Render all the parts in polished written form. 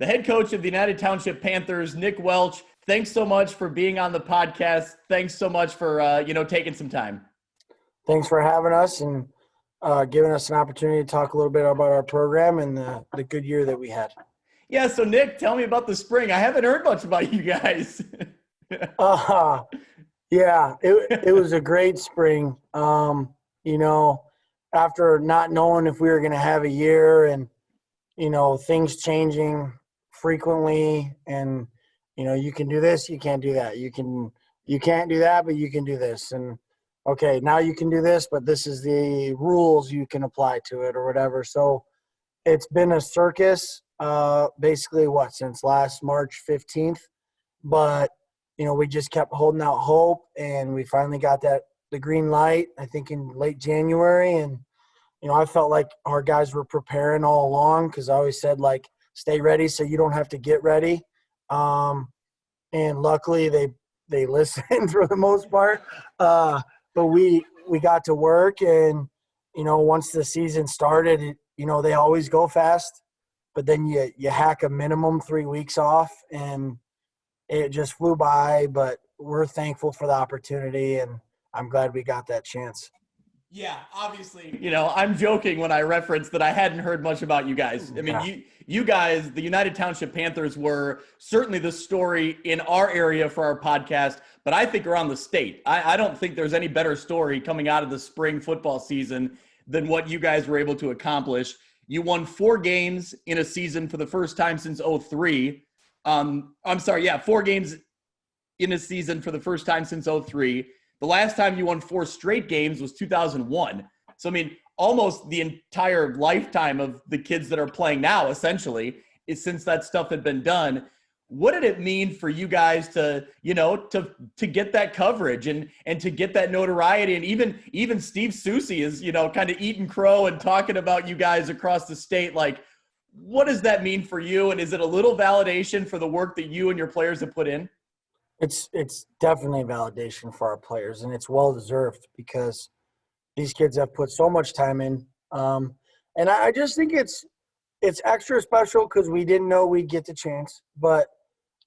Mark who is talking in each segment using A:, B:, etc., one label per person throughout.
A: the head coach of the United Township Panthers, Nick Welch. Thanks so much for being on the podcast. Thanks so much for, taking some time.
B: Thanks for having us and giving us an opportunity to talk a little bit about our program and the good year that we had.
A: Yeah, so Nick, tell me about the spring. I haven't heard much about you guys.
B: Yeah, it was a great spring. After not knowing if we were going to have a year and, things changing frequently and, you can do this, you can't do that. You can't do that, but you can do this. And, okay, now you can do this, but this is the rules you can apply to it or whatever. So it's been a circus, basically since last March 15th. But, we just kept holding out hope and we finally got the green light, I think in late January. And, I felt like our guys were preparing all along because I always said, stay ready so you don't have to get ready. And luckily they listened for the most part. But we got to work and, once the season started, they always go fast, but then you hack a minimum 3 weeks off and it just flew by, but we're thankful for the opportunity and I'm glad we got that chance.
A: Yeah, obviously, I'm joking when I referenced that I hadn't heard much about you guys. I mean, you guys, the United Township Panthers, were certainly the story in our area for our podcast, but I think around the state. I don't think there's any better story coming out of the spring football season than what you guys were able to accomplish. You won 4 games in a season for the first time since 2003. 4 games in a season for the first time since 2003. The last time you won 4 straight games was 2001. So, almost the entire lifetime of the kids that are playing now, essentially, is since that stuff had been done. What did it mean for you guys to get that coverage and to get that notoriety? And even Steve Susie is, kind of eating crow and talking about you guys across the state. What does that mean for you? And is it a little validation for the work that you and your players have put in?
B: It's definitely validation for our players, and it's well-deserved because these kids have put so much time in. And I just think it's extra special because we didn't know we'd get the chance. But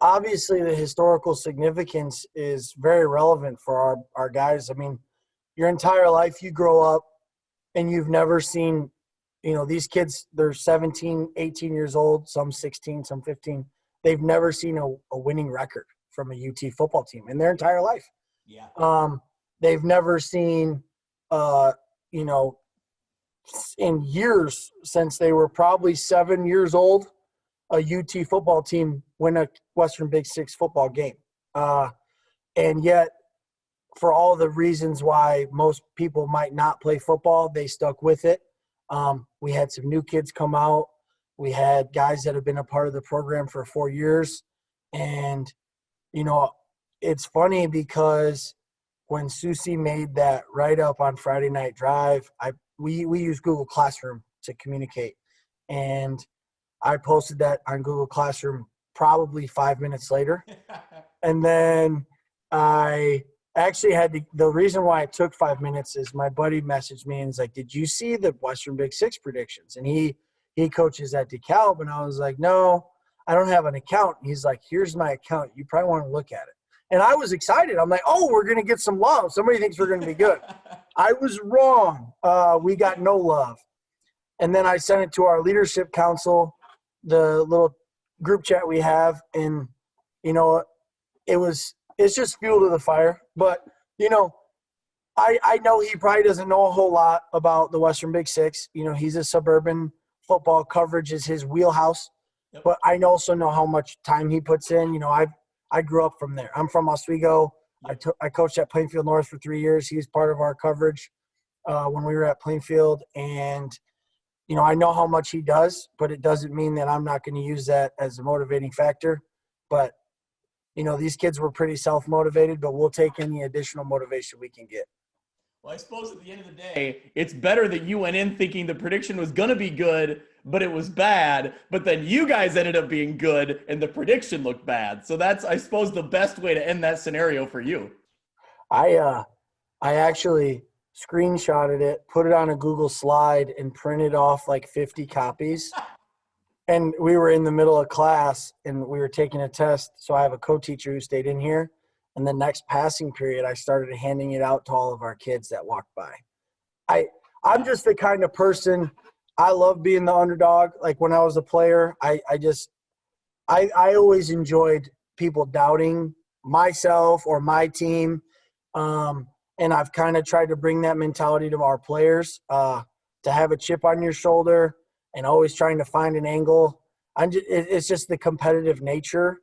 B: obviously the historical significance is very relevant for our guys. Your entire life you grow up and you've never seen these kids, they're 17, 18 years old, some 16, some 15. They've never seen a winning record from a UT football team in their entire life.
A: Yeah.
B: They've never seen, in years since they were probably 7 years old, a UT football team win a Western Big Six football game. And yet, for all the reasons why most people might not play football, they stuck with it. We had some new kids come out. We had guys that have been a part of the program for 4 years. And, it's funny because when Susie made that write-up on Friday Night Drive, we use Google Classroom to communicate. And I posted that on Google Classroom probably 5 minutes later. And then I actually the reason why it took 5 minutes is my buddy messaged me and was like, did you see the Western Big Six predictions? And he coaches at DeKalb. And I was like, no, I don't have an account. And he's like, here's my account. You probably want to look at it. And I was excited. I'm like, oh, we're going to get some love. Somebody thinks we're going to be good. I was wrong. We got no love. And then I sent it to our leadership council, the little group chat we have. And, it's just fuel to the fire. But, I know he probably doesn't know a whole lot about the Western Big Six. He's a suburban football coverage is his wheelhouse. Yep. But I also know how much time he puts in. I grew up from there. I'm from Oswego. Yep. I coached at Plainfield North for 3 years. He was part of our coverage when we were at Plainfield. And, I know how much he does, but it doesn't mean that I'm not going to use that as a motivating factor. But, these kids were pretty self-motivated, but we'll take any additional motivation we can get.
A: Well, I suppose at the end of the day, it's better that you went in thinking the prediction was going to be good, but it was bad. But then you guys ended up being good and the prediction looked bad. So that's, I suppose, the best way to end that scenario for you.
B: I actually screenshotted it, put it on a Google slide, and printed off 50 copies And we were in the middle of class and we were taking a test. So I have a co-teacher who stayed in here. And the next passing period, I started handing it out to all of our kids that walked by. I'm just the kind of person, I love being the underdog. Like when I was a player, I always enjoyed people doubting myself or my team. And I've kind of tried to bring that mentality to our players, to have a chip on your shoulder and always trying to find an angle. It's just the competitive nature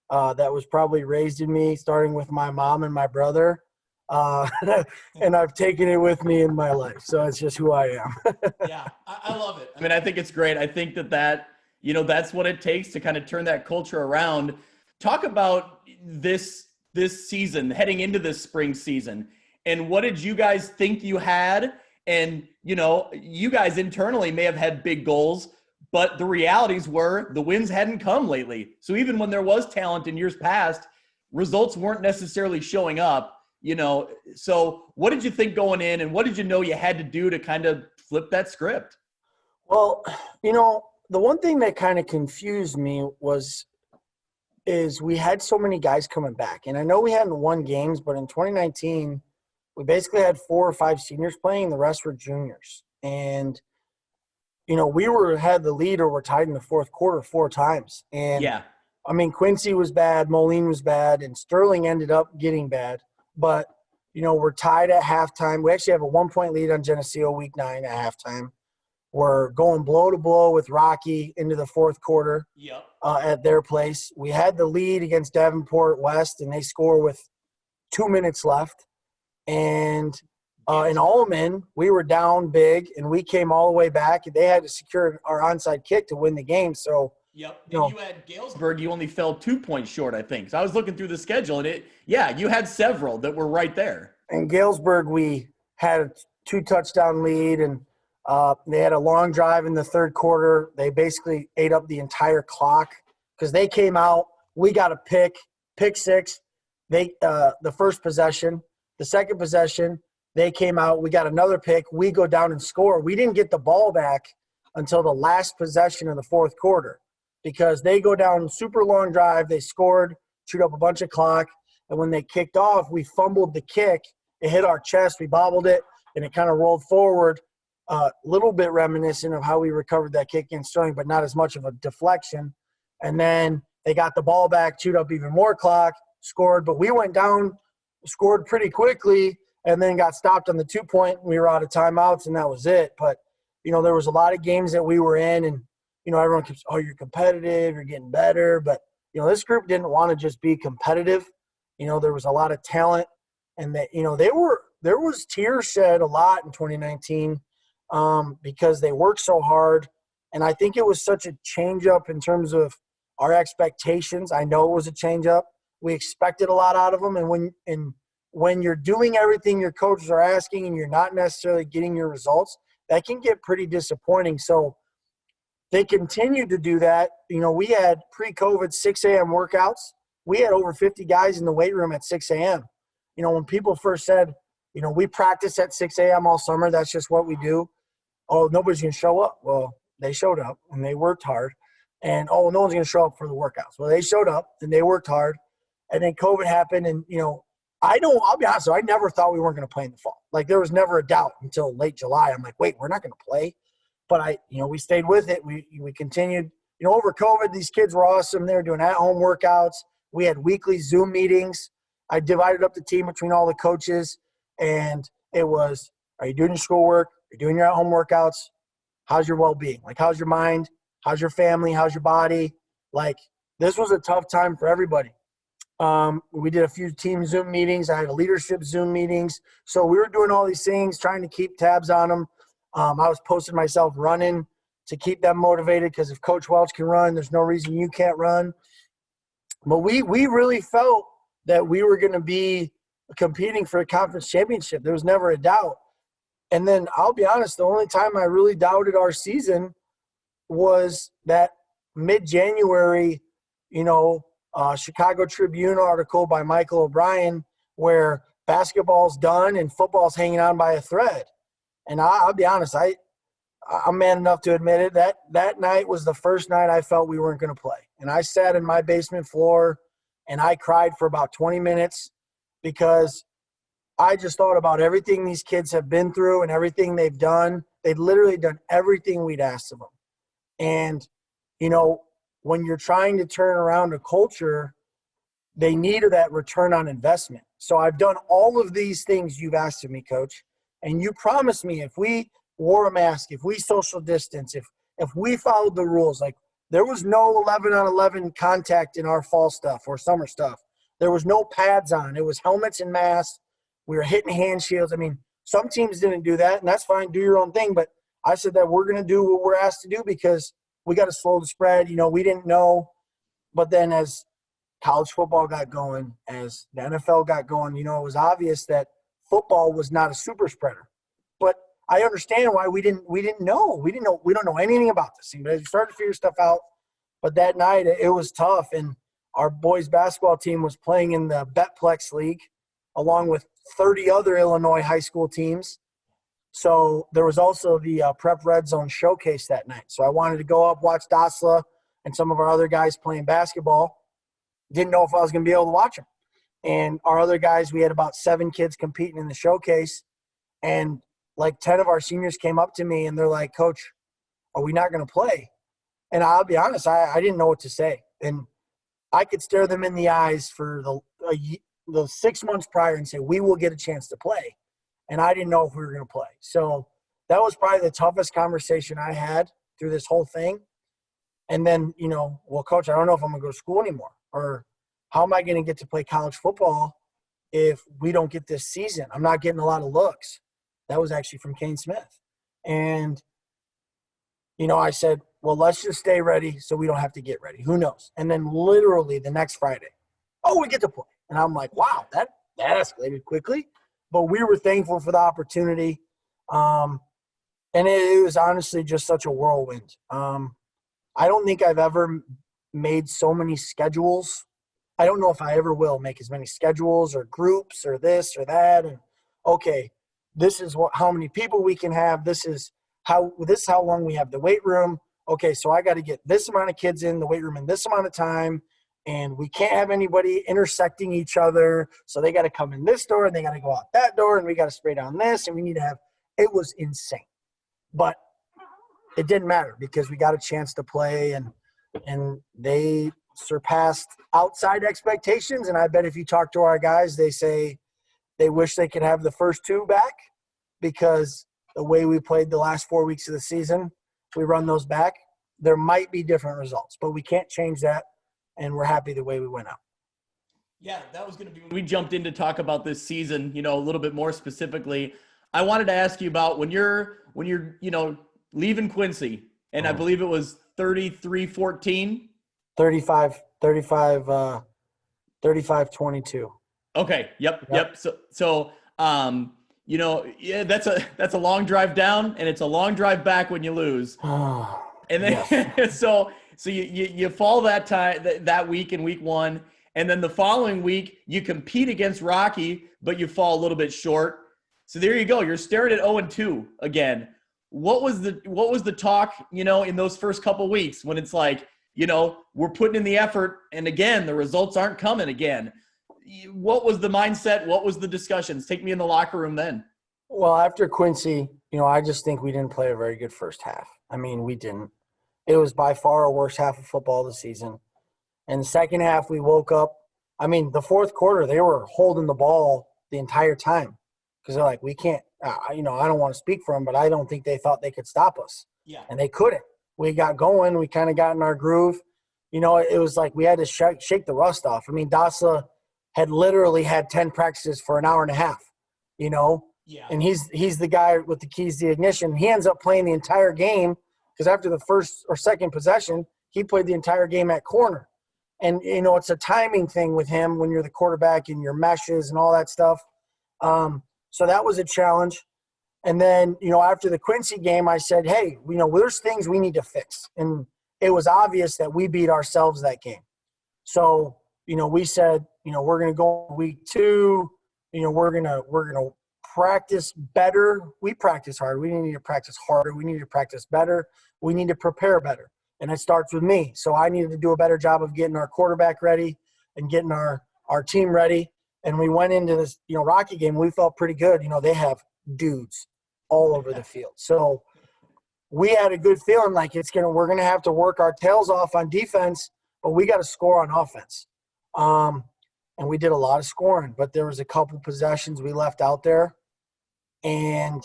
B: that was probably raised in me, starting with my mom and my brother. And I've taken it with me in my life. So it's just who I am.
A: Yeah, I love it. I mean, I think it's great. I think that that's what it takes to kind of turn that culture around. Talk about this season, heading into this spring season, and what did you guys think you had? And, you guys internally may have had big goals, but the realities were the wins hadn't come lately. So even when there was talent in years past, results weren't necessarily showing up. So what did you think going in, and what did you know you had to do to kind of flip that script?
B: Well, the one thing that kind of confused me is we had so many guys coming back. And I know we hadn't won games, but in 2019, we basically had 4 or 5 seniors playing, the rest were juniors. And, we had the lead or were tied in the fourth quarter 4 times. And
A: yeah,
B: I mean, Quincy was bad, Moline was bad, and Sterling ended up getting bad. But, we're tied at halftime. We actually have a 1-point lead on Geneseo week 9 at halftime. We're going blow to blow with Rocky into the fourth quarter.
A: Yep.
B: At their place. We had the lead against Davenport West, and they score with 2 minutes left. And in Allman, we were down big, and we came all the way back. They had to secure our onside kick to win the game. So,
A: yep. And you had Galesburg, you only fell 2 points short, I think. So I was looking through the schedule, and you had several that were right there.
B: In Galesburg, we had a 2-touchdown lead, and they had a long drive in the third quarter. They basically ate up the entire clock because they came out. We got a pick 6. The first possession, the second possession, they came out. We got another pick. We go down and score. We didn't get the ball back until the last possession of the fourth quarter because they go down super long drive. They scored, chewed up a bunch of clock, and when they kicked off, we fumbled the kick. It hit our chest. We bobbled it, and it kind of rolled forward. A little bit reminiscent of how we recovered that kick against Sterling, but not as much of a deflection. And then they got the ball back, chewed up even more clock, scored. But we went down, scored pretty quickly, and then got stopped on the 2-point. We were out of timeouts, and that was it. But, there was a lot of games that we were in, and, everyone keeps, oh, you're competitive, you're getting better. But, this group didn't want to just be competitive. There was a lot of talent. And, there was tears shed a lot in 2019. Because they worked so hard. And I think it was such a change up in terms of our expectations. I know it was a change up. We expected a lot out of them. And when you're doing everything your coaches are asking and you're not necessarily getting your results, that can get pretty disappointing. So they continued to do that. We had pre-COVID 6 a.m. workouts. We had over 50 guys in the weight room at 6 a.m. When people first said, we practice at 6 a.m. all summer, that's just what we do. Oh, nobody's going to show up. Well, they showed up, and they worked hard. And, no one's going to show up for the workouts. Well, they showed up, and they worked hard. And then COVID happened, and, I'll be honest, I never thought we weren't going to play in the fall. Like, there was never a doubt until late July. I'm like, wait, we're not going to play. But we stayed with it. We continued. Over COVID, these kids were awesome. They were doing at-home workouts. We had weekly Zoom meetings. I divided up the team between all the coaches, and it was, are you doing your schoolwork? You're doing your at-home workouts. How's your well-being? Like, how's your mind? How's your family? How's your body? Like, this was a tough time for everybody. We did a few team Zoom meetings. I had a leadership Zoom meetings. So we were doing all these things, trying to keep tabs on them. I was posting myself running to keep them motivated because if Coach Welch can run, there's no reason you can't run. But we really felt that we were going to be competing for a conference championship. There was never a doubt. And then I'll be honest, the only time I really doubted our season was that mid-January, Chicago Tribune article by Michael O'Brien where basketball's done and football's hanging on by a thread. And I'll be honest, I'm man enough to admit it. That night was the first night I felt we weren't going to play. And I sat in my basement floor and I cried for about 20 minutes because I just thought about everything these kids have been through and everything they've done. They've literally done everything we'd asked of them. And, when you're trying to turn around a culture, they need that return on investment. So I've done all of these things you've asked of me, Coach. And you promised me if we wore a mask, if we social distance, if we followed the rules, like there was no 11-on-11 contact in our fall stuff or summer stuff. There was no pads on. It was helmets and masks. We were hitting hand shields. I mean, some teams didn't do that, and that's fine. Do your own thing. But I said that we're going to do what we're asked to do because we got to slow the spread. We didn't know. But then as college football got going, as the NFL got going, it was obvious that football was not a super spreader. But I understand why we didn't know. We don't know anything about this thing. But as we started to figure stuff out, but that night it was tough. And our boys basketball team was playing in the Betplex League along with 30 other Illinois high school teams. So there was also the Prep Red Zone Showcase that night. So I wanted to go up, watch Dasla and some of our other guys playing basketball. Didn't know if I was going to be able to watch them. And our other guys, we had about 7 kids competing in the showcase. And like 10 of our seniors came up to me and they're like, Coach, are we not going to play? And I'll be honest, I didn't know what to say. And I could stare them in the eyes for the 6 months prior and say, we will get a chance to play. And I didn't know if we were going to play. So that was probably the toughest conversation I had through this whole thing. And then, well, Coach, I don't know if I'm going to go to school anymore. Or how am I going to get to play college football if we don't get this season? I'm not getting a lot of looks. That was actually from Kane Smith. And, I said, well, let's just stay ready so we don't have to get ready. Who knows? And then literally the next Friday, we get to play. And I'm like, wow, that escalated quickly. But we were thankful for the opportunity. And it was honestly just such a whirlwind. I don't think I've ever made so many schedules. I don't know if I ever will make as many schedules or groups or this or that. And okay, this is how many people we can have. This is how long we have the weight room. Okay, so I got to get this amount of kids in the weight room in this amount of time. And we can't have anybody intersecting each other. So they got to come in this door and they got to go out that door and we got to spray down this and we need to have – it was insane. But it didn't matter because we got a chance to play and they surpassed outside expectations. And I bet if you talk to our guys, they say they wish they could have the first 2 back because the way we played the last 4 weeks of the season, if we run those back, there might be different results. But we can't change that. And we're happy the way we went out.
A: Yeah, that was going to be when we jumped in to talk about this season, a little bit more specifically. I wanted to ask you about when you're leaving Quincy, and I believe it was 33-14.
B: 35-22.
A: Okay. Yep. So that's a long drive down and it's a long drive back when you lose. And then yes. So you fall that week in week 1, and then the following week you compete against Rocky, but you fall a little bit short. So there you go. You're staring at 0-2 again. What was the talk, in those first couple weeks when it's like, we're putting in the effort and again the results aren't coming again. What was the mindset? What was the discussions? Take me in the locker room then.
B: Well, after Quincy, I just think we didn't play a very good first half. I mean, we didn't. It was by far our worst half of football this season. And the second half, we woke up. I mean, the fourth quarter, they were holding the ball the entire time because they're like, we can't I don't want to speak for them, but I don't think they thought they could stop us.
A: Yeah.
B: And they couldn't. We got going. We kind of got in our groove. It was like we had to shake the rust off. I mean, Dasla had literally had 10 practices for an hour and a half, Yeah. And he's the guy with the keys to the ignition. He ends up playing the entire game because after the first or second possession, he played the entire game at corner. And, it's a timing thing with him when you're the quarterback and your meshes and all that stuff. So that was a challenge. And then, after the Quincy game, I said, hey, there's things we need to fix. And it was obvious that we beat ourselves that game. So, we said, we're going to go week 2, we're going to practice better. We practice hard. We need to practice harder. We need to practice better. We need to prepare better. And it starts with me. So I needed to do a better job of getting our quarterback ready and getting our team ready. And we went into this, Rocky game. We felt pretty good. They have dudes all over the field. So we had a good feeling like we're going to have to work our tails off on defense, but we got to score on offense. And we did a lot of scoring, but there was a couple possessions we left out there, and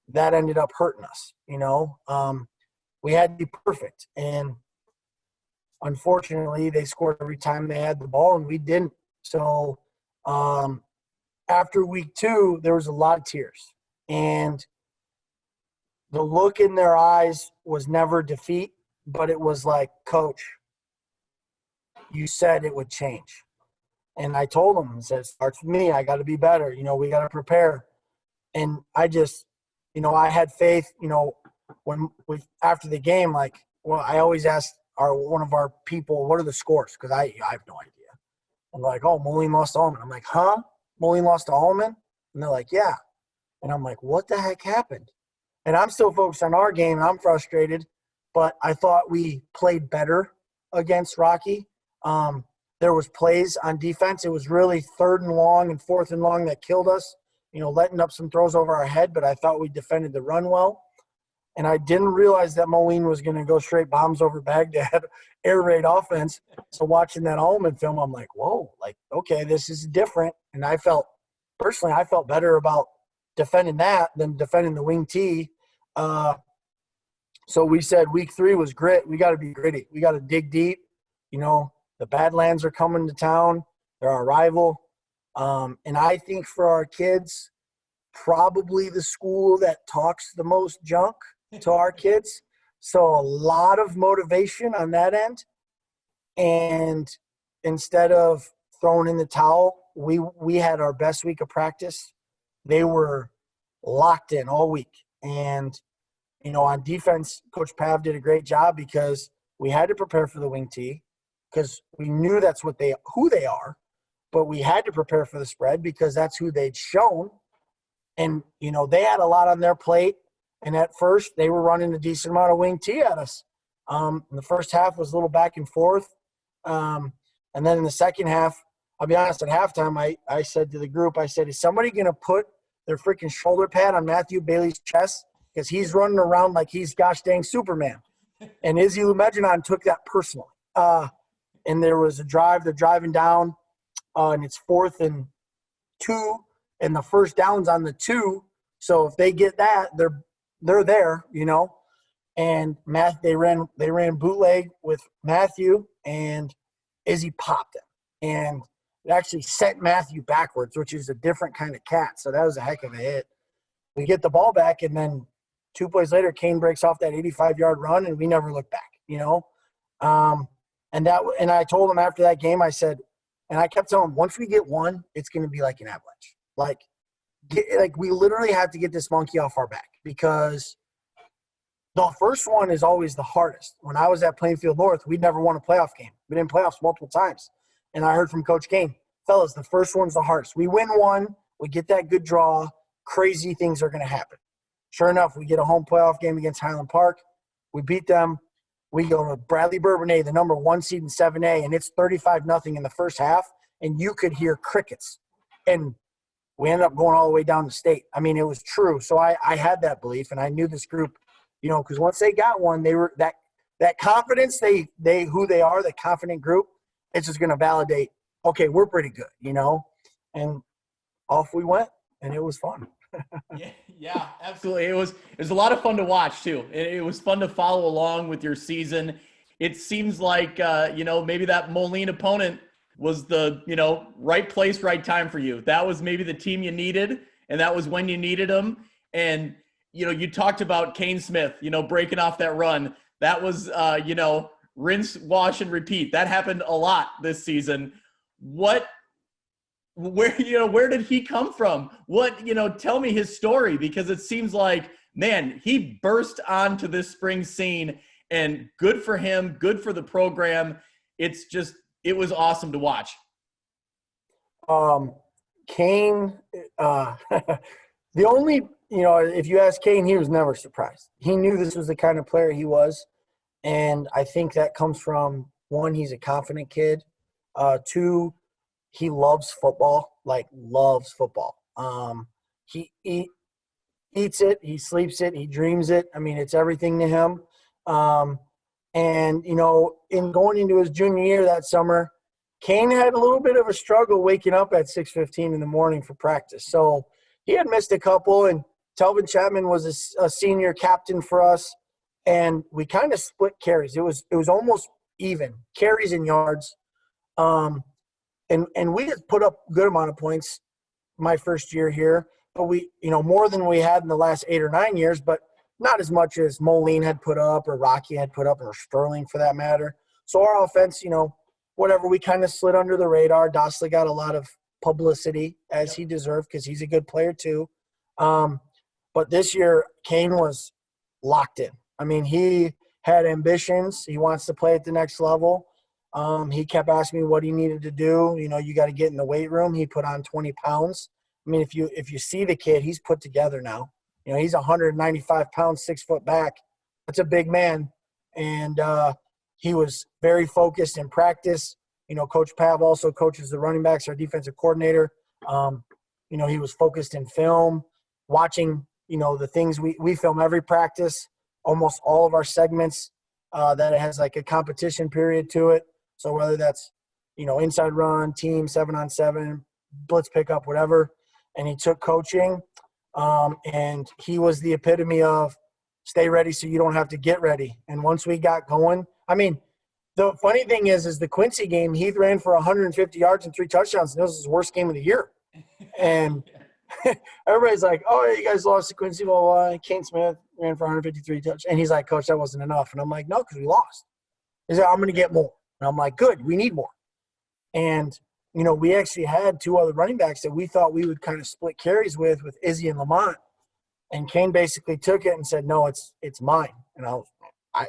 B: that ended up hurting us. We had to be perfect, and unfortunately, they scored every time they had the ball, and we didn't. So after week 2, there was a lot of tears, and the look in their eyes was never defeat, but it was like, Coach, you said it would change. And I told them, I said, it starts with me. I got to be better. We got to prepare. And I just, I had faith, after the game, I always ask one of our people, what are the scores? Because I have no idea. I'm like, oh, Moline lost to Allman. I'm like, huh? Moline lost to Allman? And they're like, yeah. And I'm like, what the heck happened? And I'm still focused on our game. I'm frustrated, but I thought we played better against Rocky. There was plays on defense. It was really 3rd and long and 4th and long that killed us, letting up some throws over our head, but I thought we defended the run well. And I didn't realize that Moline was going to go straight bombs over Baghdad, air raid offense. So watching that Allman film, I'm like, whoa, okay, this is different. And I felt better about defending that than defending the wing T. So we said week 3 was grit. We got to be gritty. We got to dig deep. The Badlands are coming to town. They're our rival. And I think for our kids, probably the school that talks the most junk to our kids. So a lot of motivation on that end. And instead of throwing in the towel, we had our best week of practice. They were locked in all week. And, on defense, Coach Pav did a great job because we had to prepare for the wing T, because we knew that's who they are, but we had to prepare for the spread because that's who they'd shown. And, they had a lot on their plate. And at first, they were running a decent amount of wing T at us. The first half was a little back and forth. And then in the second half, I'll be honest, at halftime, I said to the group, I said, is somebody going to put their freaking shoulder pad on Matthew Bailey's chest? Because he's running around like he's gosh dang Superman. And Izzy Lumeginon took that personally. And there was a drive. They're driving down, and it's 4th and 2, and the first down's on the 2. So if they get that, they're there, And they ran bootleg with Matthew, and Izzy popped him, and it actually sent Matthew backwards, which is a different kind of cat. So that was a heck of a hit. We get the ball back, and then 2 plays later, Kane breaks off that 85-yard run, and we never look back, And I told him after that game, I said, and I kept telling him, once we get one, it's going to be like an avalanche. We literally have to get this monkey off our back, because the first one is always the hardest. When I was at Plainfield North, we'd never won a playoff game. We've been in playoffs multiple times. And I heard from Coach Kane, fellas, the first one's the hardest. We win one, we get that good draw, crazy things are going to happen. Sure enough, we get a home playoff game against Highland Park. We beat them. We go to Bradley Bourbonnais, the number 1 seed in 7A, and it's 35-0 in the first half, and you could hear crickets. And we ended up going all the way down to state. I mean, it was true. So I had that belief, and I knew this group, because once they got one, they were that confidence, they who they are, the confident group, it's just going to validate, okay, we're pretty good, And off we went, and it was fun.
A: Yeah, absolutely. It was a lot of fun to watch too. It was fun to follow along with your season. It seems like maybe that Moline opponent was the right place, right time for you. That was maybe the team you needed, and that was when you needed them. And you talked about Kane Smith, breaking off that run. That was rinse, wash, and repeat. That happened a lot this season. Where did he come from? Tell me his story, because it seems like, man, he burst onto this spring scene, and good for him, good for the program. It was awesome to watch.
B: Kane, The only, if you ask Kane, he was never surprised. He knew this was the kind of player he was. And I think that comes from, one, he's a confident kid. Two, he loves football, like loves football. He eats it, he sleeps it, he dreams it. I mean, it's everything to him. And, in going into his junior year that summer, Kane had a little bit of a struggle waking up at 6:15 in the morning for practice. So he had missed a couple, and Telvin Chapman was a senior captain for us, and we kind of split carries. It was almost even, carries and yards. And we had put up a good amount of points my first year here, but we, more than we had in the last 8 or 9 years, but not as much as Moline had put up or Rocky had put up or Sterling for that matter. So our offense, whatever, we kind of slid under the radar. Dosley got a lot of publicity as he deserved because he's a good player too. But this year, Kane was locked in. I mean, he had ambitions. He wants to play at the next level. He kept asking me what he needed to do. You got to get in the weight room. He put on 20 pounds. I mean, if you see the kid, he's put together now. He's 195 pounds, 6 foot back. That's a big man. And he was very focused in practice. Coach Pav also coaches the running backs, our defensive coordinator. He was focused in film, watching, the things we film every practice, almost all of our segments that it has like a competition period to it. So whether that's, inside run, team, 7-on-7, blitz pickup, whatever. And he took coaching. And he was the epitome of stay ready so you don't have to get ready. And once we got going, I mean, the funny thing is the Quincy game, Heath ran for 150 yards and 3 touchdowns, and this was his worst game of the year. And everybody's like, oh, you guys lost to Quincy. Well, Kane Smith ran for 153 touchdowns. And he's like, Coach, that wasn't enough. And I'm like, no, because we lost. He's like, I'm going to get more. And I'm like, good, we need more. And, we actually had 2 other running backs that we thought we would kind of split carries with Izzy and Lamont. And Kane basically took it and said, no, it's mine. And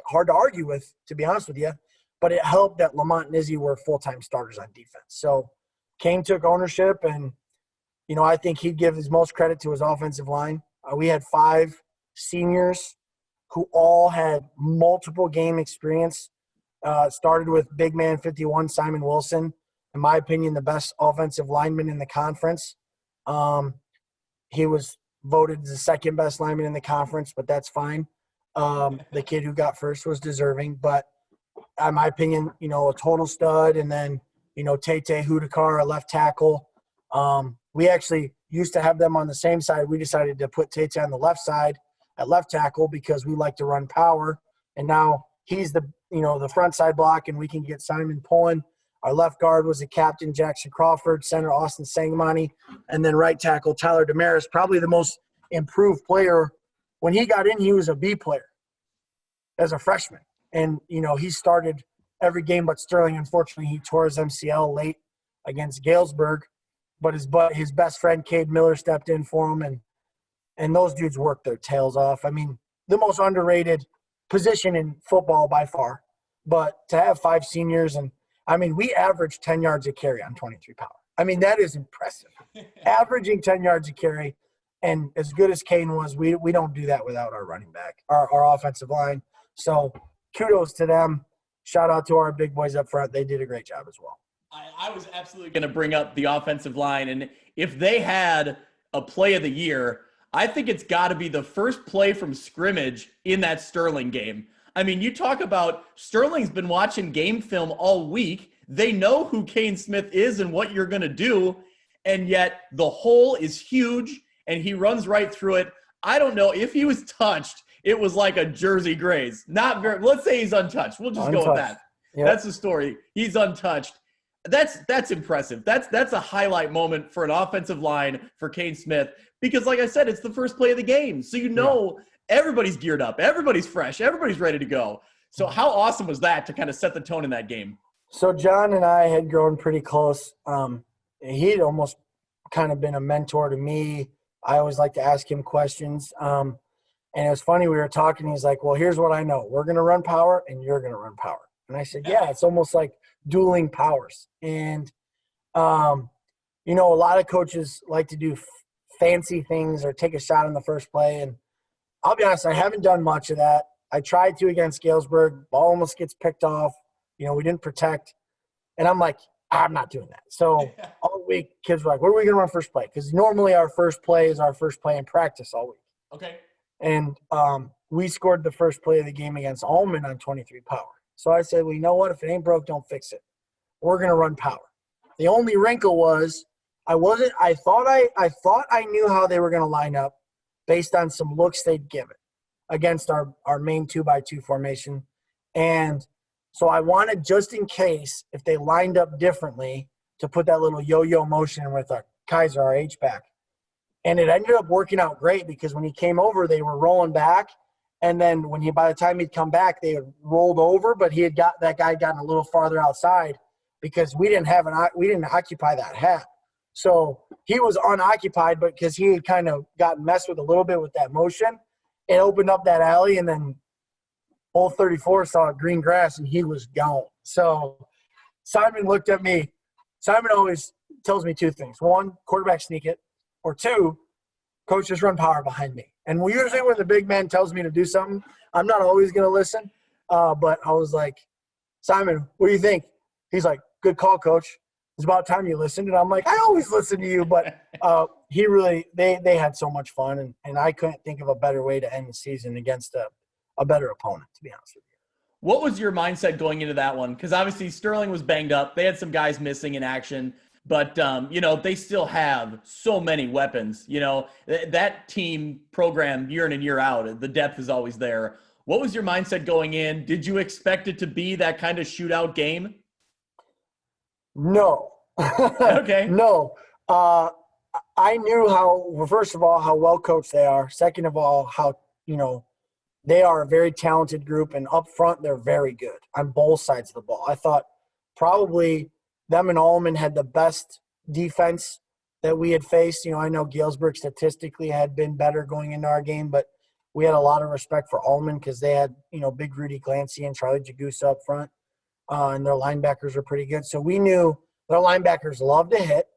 B: hard to argue with, to be honest with you. But it helped that Lamont and Izzy were full-time starters on defense. So Kane took ownership, and, I think he'd give his most credit to his offensive line. We had 5 seniors who all had multiple game experience. Started with big man 51, Simon Wilson. In my opinion, the best offensive lineman in the conference. He was voted the second best lineman in the conference, but that's fine. The kid who got first was deserving, but in my opinion, a total stud. And then, Tate Hudakar, a left tackle. We actually used to have them on the same side. We decided to put Tate on the left side at left tackle because we like to run power. And now he's the front side block, and we can get Simon pulling. Our left guard was the captain, Jackson Crawford, center Austin Sangamani, and then right tackle Tyler Damaris, probably the most improved player. When he got in, he was a B player as a freshman. And, he started every game but Sterling. Unfortunately, he tore his MCL late against Galesburg. But his best friend, Cade Miller, stepped in for him, and those dudes worked their tails off. I mean, the most underrated position in football by far. But to have 5 seniors, and, I mean, we averaged 10 yards a carry on 23 power. I mean, that is impressive. Averaging 10 yards a carry, and as good as Kane was, we don't do that without our running back, our offensive line. So kudos to them. Shout out to our big boys up front. They did a great job as well.
A: I was absolutely going to bring up the offensive line, and if they had a play of the year, I think it's got to be the first play from scrimmage in that Sterling game. I mean, you talk about Sterling's been watching game film all week. They know who Kane Smith is and what you're going to do, and yet the hole is huge, and he runs right through it. I don't know if he was touched. It was like a jersey graze. Not very. Let's say he's untouched. We'll just go with that. Yep. That's the story. He's untouched. That's impressive. That's a highlight moment for an offensive line for Kane Smith because, like I said, it's the first play of the game. So everybody's geared up, everybody's fresh, everybody's ready to go. So how awesome was that to kind of set the tone in that game? So
B: John and I had grown pretty close. He'd almost kind of been a mentor to me. I always like to ask him questions. And it was funny, we were talking, he's like, well, here's what I know. We're going to run power and you're going to run power. And I said, yeah, it's almost like dueling powers. And, a lot of coaches like to do fancy things or take a shot in the first play. And I'll be honest, I haven't done much of that. I tried to against Galesburg. Ball almost gets picked off. We didn't protect. And I'm like, I'm not doing that. So all week, kids were like, what are we going to run first play? Because normally our first play is our first play in practice all week.
A: Okay.
B: And we scored the first play of the game against Allman on 23 power. So I said, well, you know what? If it ain't broke, don't fix it. We're going to run power. The only wrinkle was I thought I knew how they were going to line up based on some looks they'd given against our main 2x2 formation. And so I wanted, just in case, if they lined up differently, to put that little yo-yo motion with our Kaiser, our H-back. And it ended up working out great because when he came over, they were rolling back. And then by the time he'd come back, they had rolled over, but that guy gotten a little farther outside because we didn't occupy that half. So he was unoccupied, but because he had kind of gotten messed with a little bit with that motion, it opened up that alley, and then old 34 saw green grass, and he was gone. So Simon looked at me. Simon always tells me two things. One, quarterback sneak it. Or two, coach, just run power behind me. And usually when the big man tells me to do something, I'm not always going to listen. But I was like, Simon, what do you think? He's like, good call, coach. It's about time you listened. And I'm like, I always listen to you. But they had so much fun. And I couldn't think of a better way to end the season against a better opponent, to be honest with you.
A: What was your mindset going into that one? Because obviously Sterling was banged up. They had some guys missing in action. But, they still have so many weapons. That team program year in and year out, the depth is always there. What was your mindset going in? Did you expect it to be that kind of shootout game?
B: No.
A: Okay.
B: No. I knew first of all, how well coached they are. Second of all, how, they are a very talented group. And up front, they're very good on both sides of the ball. I thought probably them and Allman had the best defense that we had faced. I know Galesburg statistically had been better going into our game, but we had a lot of respect for Allman because they had, big Rudy Glancy and Charlie Jagusa up front, and their linebackers are pretty good. So we knew their linebackers loved to hit.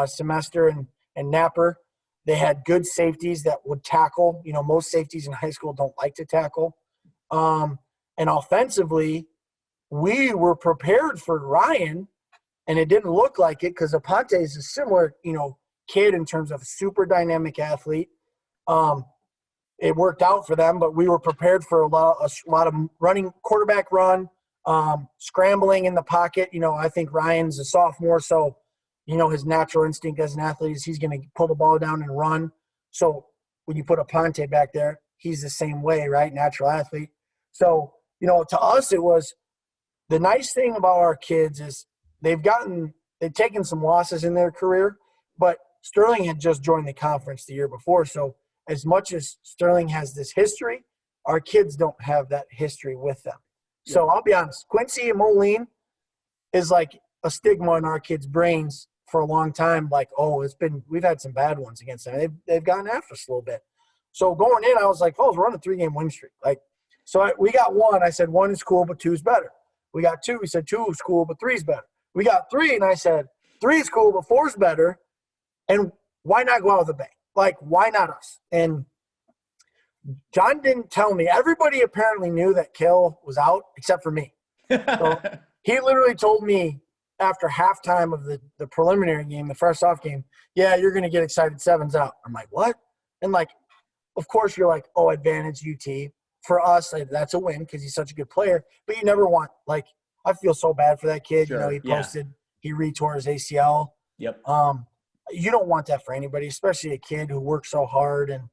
B: Semester and Napper, they had good safeties that would tackle. Most safeties in high school don't like to tackle. And offensively, we were prepared for Ryan. And it didn't look like it because Aponte is a similar, kid in terms of a super dynamic athlete. It worked out for them, but we were prepared for a lot of running, quarterback run, scrambling in the pocket. I think Ryan's a sophomore, so, his natural instinct as an athlete is he's going to pull the ball down and run. So when you put Aponte back there, he's the same way, right? Natural athlete. So, to us it was the nice thing about our kids is they've taken some losses in their career, but Sterling had just joined the conference the year before. So as much as Sterling has this history, our kids don't have that history with them. Yeah. So I'll be honest, Quincy and Moline is like a stigma in our kids' brains for a long time. Like, we've had some bad ones against them. They've gotten after us a little bit. So going in, I was like, we're on a 3-game win streak. We got 1. I said 1 is cool, but 2 is better. We got 2. We said 2 is cool, but 3 is better. We got 3, and I said 3 is cool, but 4 is better. And why not go out with a bang? Why not us? And John didn't tell me. Everybody apparently knew that Kale was out except for me. So he literally told me after halftime of the preliminary game, the first off game, yeah, you're going to get excited. 7's out. I'm like, what? And, of course you're like, advantage UT. For us, that's a win because he's such a good player. But you never want, I feel so bad for that kid.
A: Sure,
B: he posted, he retore his ACL.
A: Yep.
B: You don't want that for anybody, especially a kid who works so hard and,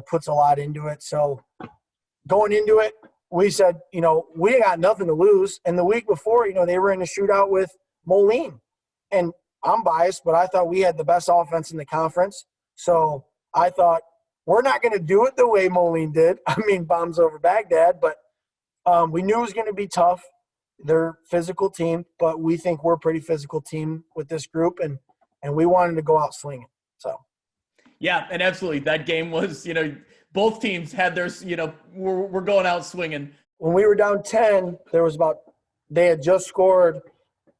B: puts a lot into it. So going into it, we said, we got nothing to lose. And the week before, they were in a shootout with Moline. And I'm biased, but I thought we had the best offense in the conference. So I thought, we're not going to do it the way Moline did. Bombs over Baghdad, but we knew it was going to be tough. They're a physical team, but we think we're a pretty physical team with this group, and we wanted to go out slinging. So,
A: yeah, and absolutely, that game was, both teams had their, we're going out swinging.
B: When we were down 10, they had just scored.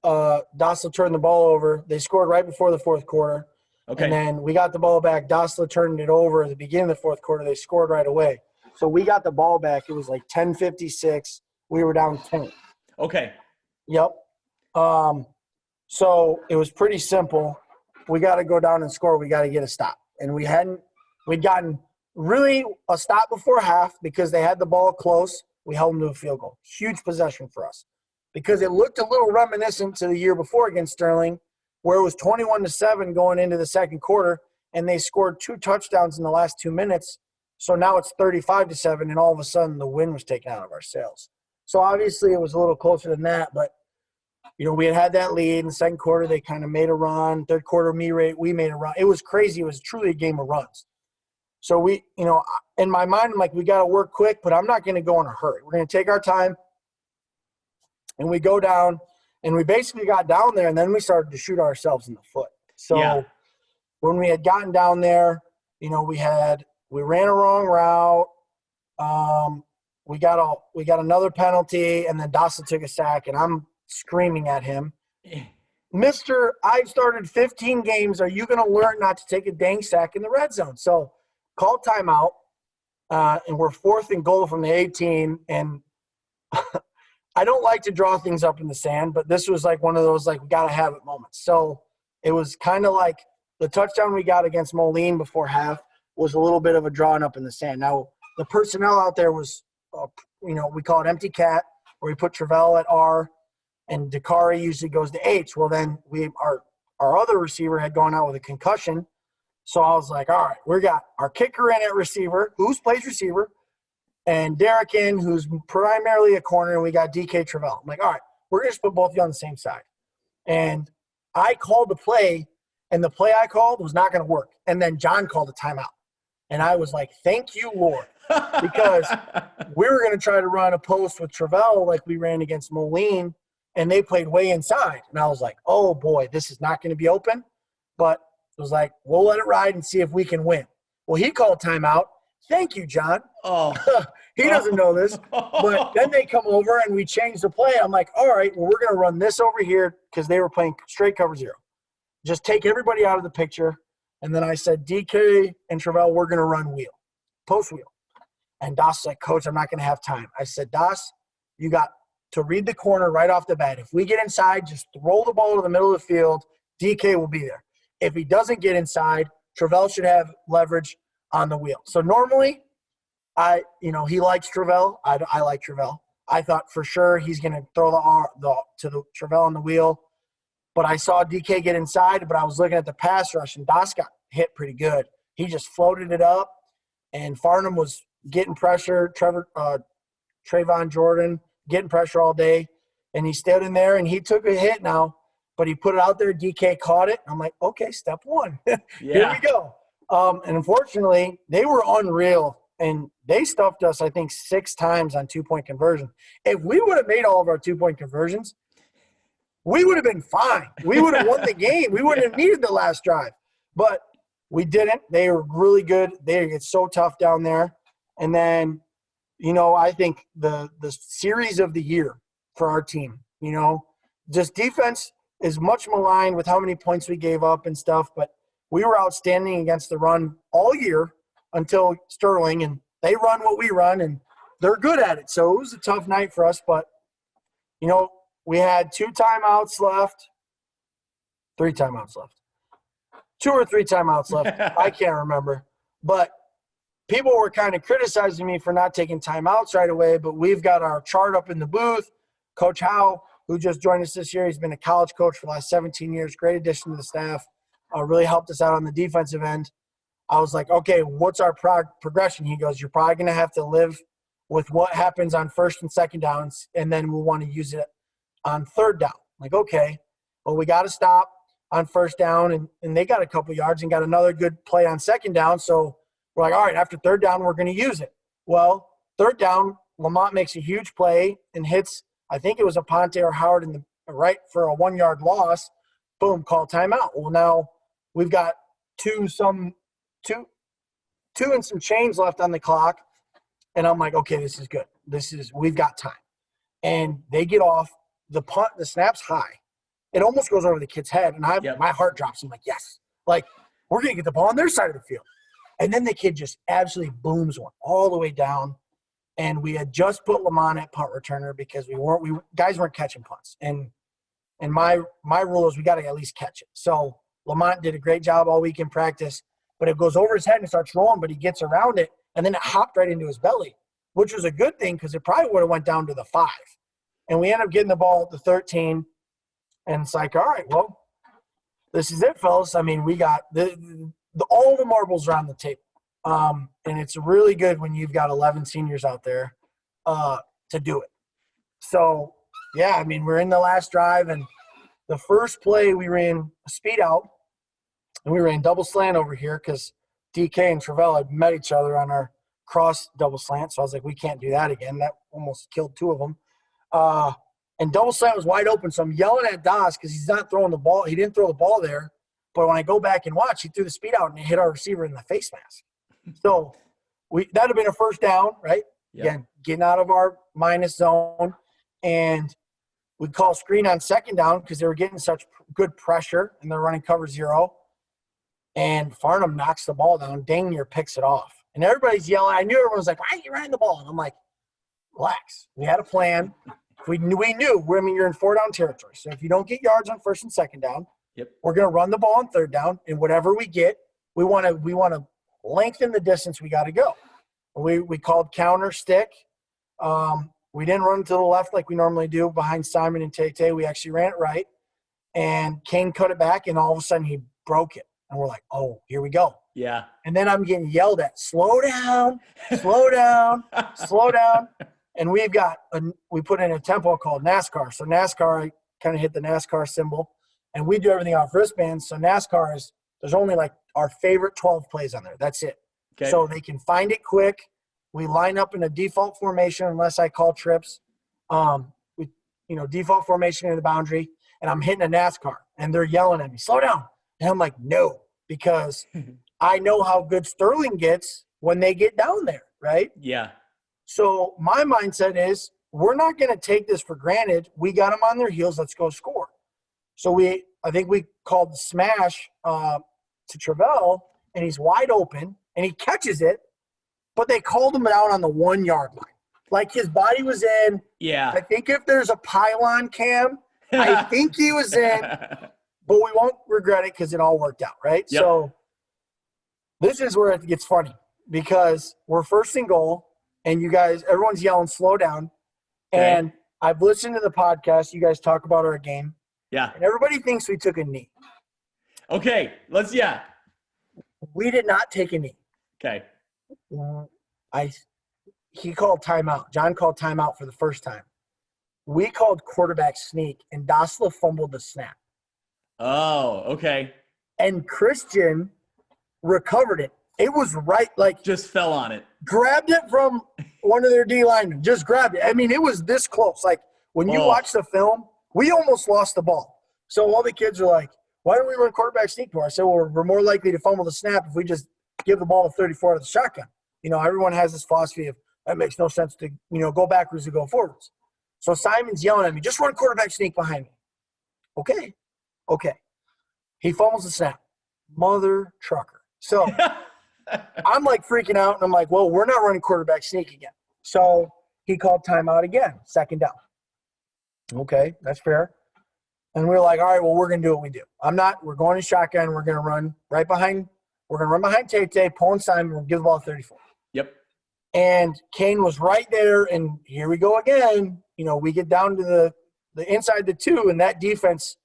B: Dossel turned the ball over. They scored right before the fourth quarter.
A: Okay.
B: And then we got the ball back. Dosla turned it over at the beginning of the fourth quarter. They scored right away. So we got the ball back. It was like 10:56. We were down 10.
A: Okay.
B: Yep. So it was pretty simple. We got to go down and score. We got to get a stop. And we'd gotten really a stop before half because they had the ball close. We held them to a field goal. Huge possession for us because it looked a little reminiscent to the year before against Sterling, where it was 21-7 going into the second quarter, and they scored 2 touchdowns in the last 2 minutes. So now it's 35-7, and all of a sudden the wind was taken out of our sails. So obviously it was a little closer than that, but we had that lead in the second quarter. They kind of made a run. Third quarter, we made a run. It was crazy. It was truly a game of runs. So we, in my mind, I'm like, we got to work quick, but I'm not going to go in a hurry. We're going to take our time, and we go down, and we basically got down there, and then we started to shoot ourselves in the foot. So when we had gotten down there, we ran a wrong route. We got another penalty, and then Dawson took a sack, and I'm screaming at him, Mister, I've started 15 games. Are you going to learn not to take a dang sack in the red zone? So call timeout, and we're 4th and goal from the 18. And I don't like to draw things up in the sand, but this was like one of those, we got to have it moments. So it was kind of like the touchdown we got against Moline before half was a little bit of a drawing up in the sand. Now, the personnel out there was, we call it empty cat, where we put Travell at R, and Dakari usually goes to H. Well, then our other receiver had gone out with a concussion. So I was like, all right, we got our kicker in at receiver, plays receiver, and Derek in, who's primarily a corner, and we got DK Travell. I'm like, all right, we're going to put both of you on the same side. And I called the play, and the play I called was not going to work. And then John called a timeout. And I was like, thank you, Lord, because we were going to try to run a post with Travell like we ran against Moline, and they played way inside. And I was like, oh, boy, this is not going to be open. But it was like, we'll let it ride and see if we can win. Well, he called timeout. Thank you, John.
A: Oh.
B: He doesn't know this. But then they come over, and we change the play. I'm like, all right, well, we're going to run this over here because they were playing straight cover 0. Just take everybody out of the picture. And then I said, DK and Travell, we're going to run post wheel. And Das was like, Coach, I'm not going to have time. I said, Das, you got to read the corner right off the bat. If we get inside, just throw the ball to the middle of the field. DK will be there. If he doesn't get inside, Travell should have leverage on the wheel. So normally, he likes Travell. I like Travell. I thought for sure he's going to throw the Travell on the wheel. But I saw DK get inside, but I was looking at the pass rush, and Das got hit pretty good. He just floated it up, and Farnham was getting pressure. Trayvon Jordan getting pressure all day, and he stayed in there, and he took a hit now, but he put it out there. DK caught it. I'm like, okay, step 1. Here we go. And unfortunately, they were unreal, and they stuffed us, I think, 6 times on 2-point conversion. If we would have made all of our 2-point conversions, we would have been fine. We would have won the game. We wouldn't have needed the last drive. But we didn't. They were really good. They get so tough down there. And then, I think the series of the year for our team, just defense is much maligned with how many points we gave up and stuff. But we were outstanding against the run all year until Sterling. And they run what we run, and they're good at it. So it was a tough night for us. But, we had 2 timeouts left, 3 timeouts left, 2 or 3 timeouts left. I can't remember. But people were kind of criticizing me for not taking timeouts right away. But we've got our chart up in the booth. Coach Howe, who just joined us this year, he's been a college coach for the last 17 years. Great addition to the staff. Really helped us out on the defensive end. I was like, okay, what's our progression? He goes, you're probably going to have to live with what happens on 1st and 2nd downs, and then we'll want to use it on 3rd down. I'm like, okay, well, we got to stop on 1st down, and they got a couple yards and got another good play on 2nd down. So we're like, all right, after 3rd down, we're going to use it. Well, 3rd down, Lamont makes a huge play and hits, I think it was a Ponte or Howard in the right for a 1-yard loss. Boom, call timeout. Well, now we've got two and some change left on the clock. And I'm like, okay, this is good. We've got time. And they get off. The snap's high. It almost goes over the kid's head, and my heart drops. I'm like, yes. Like, we're going to get the ball on their side of the field. And then the kid just absolutely booms one all the way down. And we had just put Lamont at punt returner because guys weren't catching punts. And my rule is we got to at least catch it. So Lamont did a great job all week in practice, but it goes over his head and starts rolling, but he gets around it, and then it hopped right into his belly, which was a good thing because it probably would have went down to the 5. And we end up getting the ball at the 13, and it's like, all right, well, this is it, fellas. I mean, we got all the marbles are on the table. And it's really good when you've got 11 seniors out there to do it. So, yeah, I mean, we're in the last drive, and the first play we ran a speed out, and we ran double slant over here because DK and Travell had met each other on our cross double slant. So I was like, we can't do that again. That almost killed 2 of them. And double slant was wide open, so I'm yelling at Das because he's not throwing the ball. He didn't throw the ball there. But when I go back and watch, he threw the speed out and it hit our receiver in the face mask. So that would have been a first down, right?
A: Yep.
B: Again, getting out of our minus zone. And we'd call screen on second down because they were getting such good pressure and they're running cover 0. And Farnham knocks the ball down. Dang near picks it off. And everybody's yelling. I knew everyone was like, why are you running the ball? And I'm like, relax. We had a plan. We knew. I mean, you're in 4-down territory. So if you don't get yards on first and second down,
A: yep, we're
B: going to run the ball on third down. And whatever we get, we want to lengthen the distance we got to go. We called counter stick. We didn't run to the left like we normally do behind Simon and Tay. We actually ran it right. And Kane cut it back, and all of a sudden he broke it. And we're like, oh, here we go.
A: Yeah.
B: And then I'm getting yelled at, slow down, slow down, slow down. And we put in a tempo called NASCAR. So NASCAR, I kind of hit the NASCAR symbol. And we do everything off wristbands. So NASCAR there's only like our favorite 12 plays on there. That's it.
A: Okay.
B: So they can find it quick. We line up in a default formation unless I call trips. Default formation in the boundary. And I'm hitting a NASCAR. And they're yelling at me, slow down. And I'm like, no, because I know how good Sterling gets when they get down there, right?
A: Yeah.
B: So my mindset is we're not going to take this for granted. We got them on their heels. Let's go score. So I think we called the smash to Travell, and he's wide open, and he catches it, but they called him down on the 1-yard line. Like his body was in.
A: Yeah.
B: I think if there's a pylon cam, I think he was in. But we won't regret it because it all worked out, right?
A: Yep.
B: So this is where it gets funny because we're first and goal, and everyone's yelling, slow down.
A: Okay.
B: And I've listened to the podcast. You guys talk about our game.
A: Yeah.
B: And everybody thinks we took a knee.
A: Okay.
B: We did not take a knee.
A: Okay.
B: He called timeout. John called timeout for the first time. We called quarterback sneak, and Dasla fumbled the snap.
A: Oh, okay.
B: And Christian recovered it. It was right,
A: just fell on it.
B: Grabbed it from one of their D linemen. Just grabbed it. I mean, it was this close. Like when you watch the film, we almost lost the ball. So all the kids are like, why don't we run quarterback sneak more? I said, well, we're more likely to fumble the snap if we just give the ball to 34 out of the shotgun. Everyone has this philosophy of that makes no sense to, go backwards to go forwards. So Simon's yelling at me, just run quarterback sneak behind me. Okay. He fumbles the snap. Mother trucker. So I'm like freaking out, and I'm like, well, we're not running quarterback sneak again. So he called timeout again, second down. Okay, that's fair. And we're like, all right, well, we're going to do what we do. We're going to shotgun. We're going to run right behind. We're going to run behind Tay, pulling Simon. We'll give the ball 34.
A: Yep.
B: And Kane was right there, and here we go again. We get down to the inside the 2, and that defense,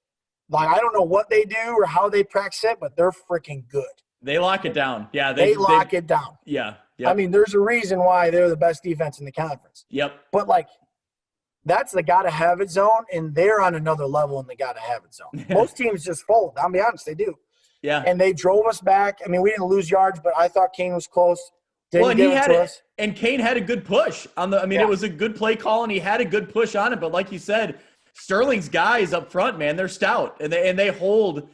B: I don't know what they do or how they practice it, but they're freaking good.
A: They lock it down. Yeah,
B: they lock it down.
A: Yeah. Yep.
B: I mean, there's a reason why they're the best defense in the conference.
A: Yep.
B: But that's the gotta have it zone, and they're on another level in the gotta have it zone. Most teams just fold. I'll be honest, they do.
A: Yeah.
B: And they drove us back. I mean, we didn't lose yards, but I thought Kane was close. Didn't give it to us.
A: And Kane had a good push on the. I mean, It was a good play call, and he had a good push on it. But like you said, Sterling's guys up front, man, they're stout, and they hold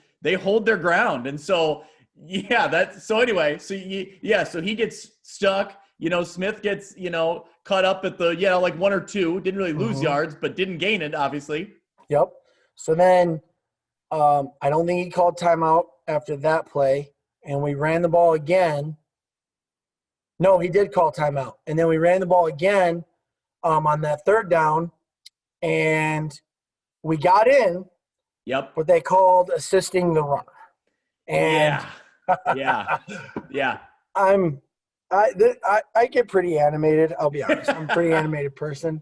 A: their ground. And so so he gets stuck. Smith gets cut up at the 1 or 2. Didn't really lose yards, but didn't gain it, obviously.
B: Yep. So then I don't think he called timeout after that play. and we ran the ball again. No, he did call timeout. And then we ran the ball again on that third down, and we got in.
A: Yep.
B: What they called assisting the runner. And
A: yeah.
B: I get pretty animated. I'll be honest. I'm a pretty animated person.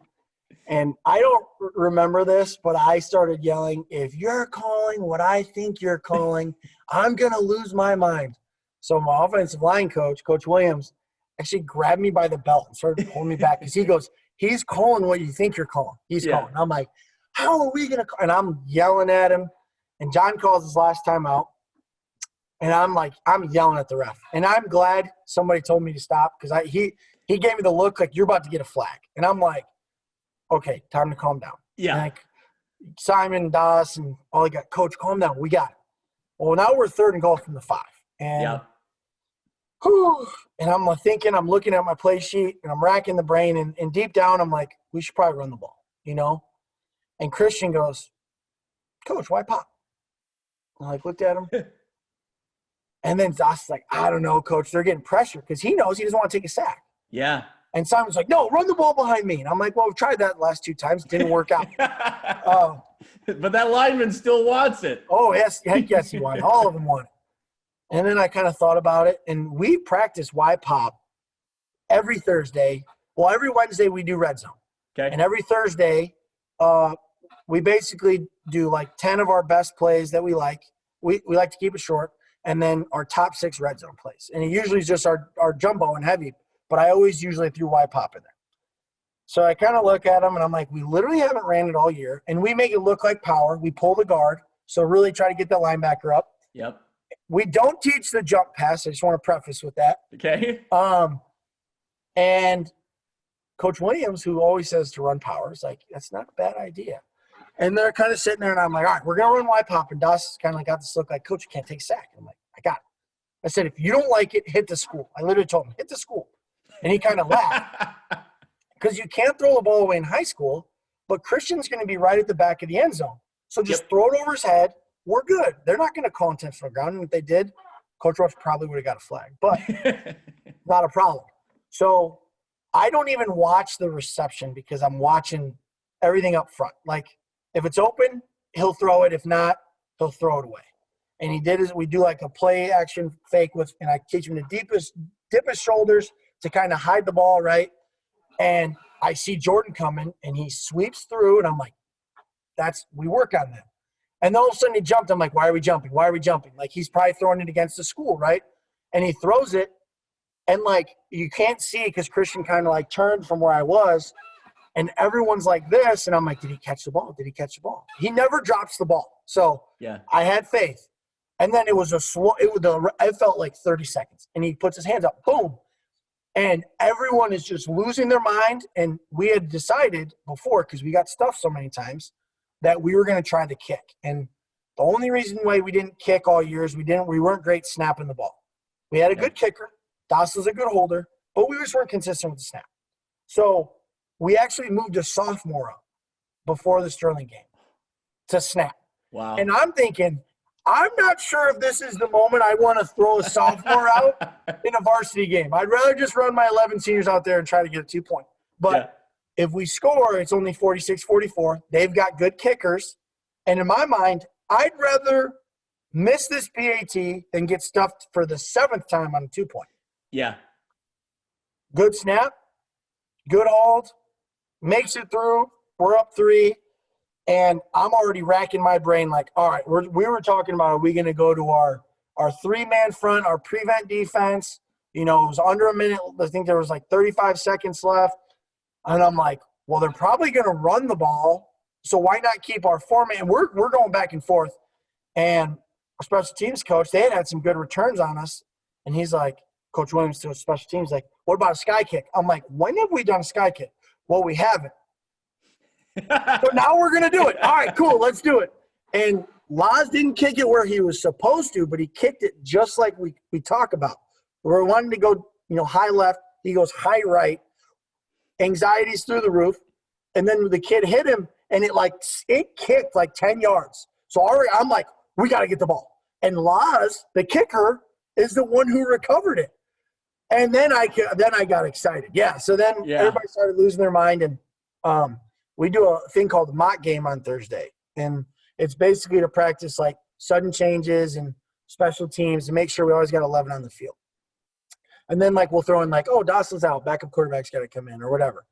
B: And I don't remember this, but I started yelling, if you're calling what I think you're calling, I'm going to lose my mind. So my offensive line coach, Coach Williams, actually grabbed me by the belt and started pulling me back because he goes, he's calling what you think you're calling. He's calling. I'm like, how are we going to – and I'm yelling at him. And John calls his last time out. And I'm yelling at the ref. And I'm glad somebody told me to stop because he gave me the look like you're about to get a flag. And I'm like, okay, time to calm down.
A: Yeah.
B: Like Simon, Das, and all they got, Coach, calm down. We got it. Well, now we're 3rd and goal from the 5. And and I'm thinking, I'm looking at my play sheet, and I'm racking the brain. And deep down, I'm like, we should probably run the ball, And Christian goes, Coach, why pop? I looked at him. And then Das is like, I don't know, Coach. They're getting pressure because he knows he doesn't want to take a sack.
A: Yeah.
B: And Simon's like, no, run the ball behind me. And I'm like, well, we've tried that the last 2 times. It didn't work out.
A: But that lineman still wants it.
B: Oh, yes. Heck yes, he wanted. All of them want it. And then I kind of thought about it. And we practice Y pop every Thursday. Well, every Wednesday we do red zone.
A: Okay.
B: And every Thursday we basically do like 10 of our best plays that we like. We like to keep it short. And then our top 6 red zone plays. And it usually is just our jumbo and heavy. But I always usually threw Y pop in there. So I kind of look at them, and I'm like, we literally haven't ran it all year. And we make it look like power. We pull the guard. So really try to get the linebacker up.
A: Yep.
B: We don't teach the jump pass. I just want to preface with that.
A: Okay.
B: And Coach Williams, who always says to run power, is like, that's not a bad idea. And they're kind of sitting there, and I'm like, all right, we're going to run Y pop. And Das kind of got this look like, Coach, you can't take a sack. And I'm like, I got it. I said, if you don't like it, hit the school. I literally told him, hit the school. And he kind of laughed. Because you can't throw the ball away in high school, but Christian's going to be right at the back of the end zone. So just throw it over his head. We're good. They're not going to call intentional ground. And if they did, Coach Welch probably would have got a flag. But not a problem. So I don't even watch the reception because I'm watching everything up front. Like, if it's open, he'll throw it. If not, he'll throw it away. And he did is we do like a play action fake and I teach him to dip his shoulders to kind of hide the ball, right? And I see Jordan coming, and he sweeps through, and I'm like, we work on that. And then all of a sudden he jumped. I'm like, why are we jumping? Why are we jumping? Like, he's probably throwing it against the school, right? And he throws it, and, like, you can't see it because Christian kind of, like, turned from where I was, and everyone's like this, and I'm like, did he catch the ball? Did he catch the ball? He never drops the ball. So I had faith. And then it was it felt like 30 seconds. And he puts his hands up, boom. And everyone is just losing their mind. And we had decided before, because we got stuffed so many times, that we were going to try the kick. And the only reason why we didn't kick all year is we weren't great snapping the ball. We had a good kicker. Das was a good holder. But we just weren't consistent with the snap. So we actually moved a sophomore up before the Sterling game to snap.
A: Wow.
B: And I'm thinking, I'm not sure if this is the moment I want to throw a sophomore out in a varsity game. I'd rather just run my 11 seniors out there and try to get a 2-point. But if we score, it's only 46-44. They've got good kickers. And in my mind, I'd rather miss this PAT than get stuffed for the 7th time on a 2-point.
A: Yeah.
B: Good snap, good hold, makes it through. We're up 3. And I'm already racking my brain like, all right, we were talking about, are we going to go to our 3-man front, our prevent defense? It was under a minute. I think there was like 35 seconds left. And I'm like, well, they're probably going to run the ball. So why not keep our 4-man? And we're going back and forth. And our special teams coach, they had some good returns on us. And he's like, Coach Williams to his special teams, like, what about a sky kick? I'm like, when have we done a sky kick? Well, we haven't. So now we're going to do it. All right, cool. Let's do it. And Laz didn't kick it where he was supposed to, but he kicked it just like we talk about. We're wanting to go, high left. He goes high right. Anxiety's through the roof. And then the kid hit him, and it kicked like 10 yards. So already I'm like, we got to get the ball. And Laz, the kicker, is the one who recovered it. And then I got excited. Yeah. So then everybody started losing their mind, and we do a thing called the mock game on Thursday, and it's basically to practice like sudden changes and special teams to make sure we always got 11 on the field. And then like we'll throw in like, oh, Dawson's out, backup quarterback's got to come in or whatever.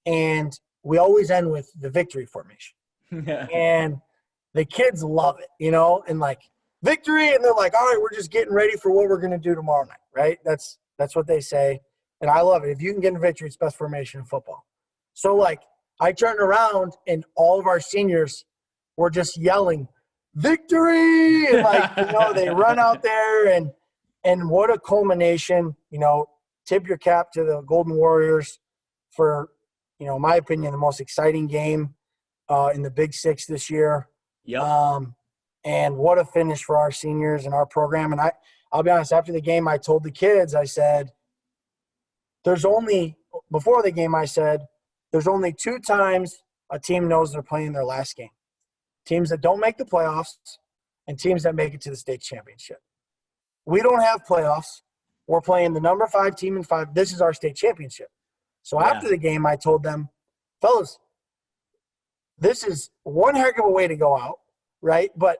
B: And we always end with the victory formation. And the kids love it, and like victory. And they're like, all right, we're just getting ready for what we're going to do tomorrow night. Right. That's what they say. And I love it. If you can get in victory, it's best formation in football. So like I turned around and all of our seniors were just yelling victory. And like, they run out there and what a culmination, tip your cap to the Golden Warriors for, in my opinion, the most exciting game in the Big Six this year.
A: Yep.
B: And what a finish for our seniors and our program. And I'll be honest, after the game, I told the kids, I said, before the game, I said, there's only 2 times a team knows they're playing their last game. Teams that don't make the playoffs and teams that make it to the state championship. We don't have playoffs. We're playing the number 5 team in 5. This is our state championship. So after the game, I told them, fellas, this is one heck of a way to go out, right? But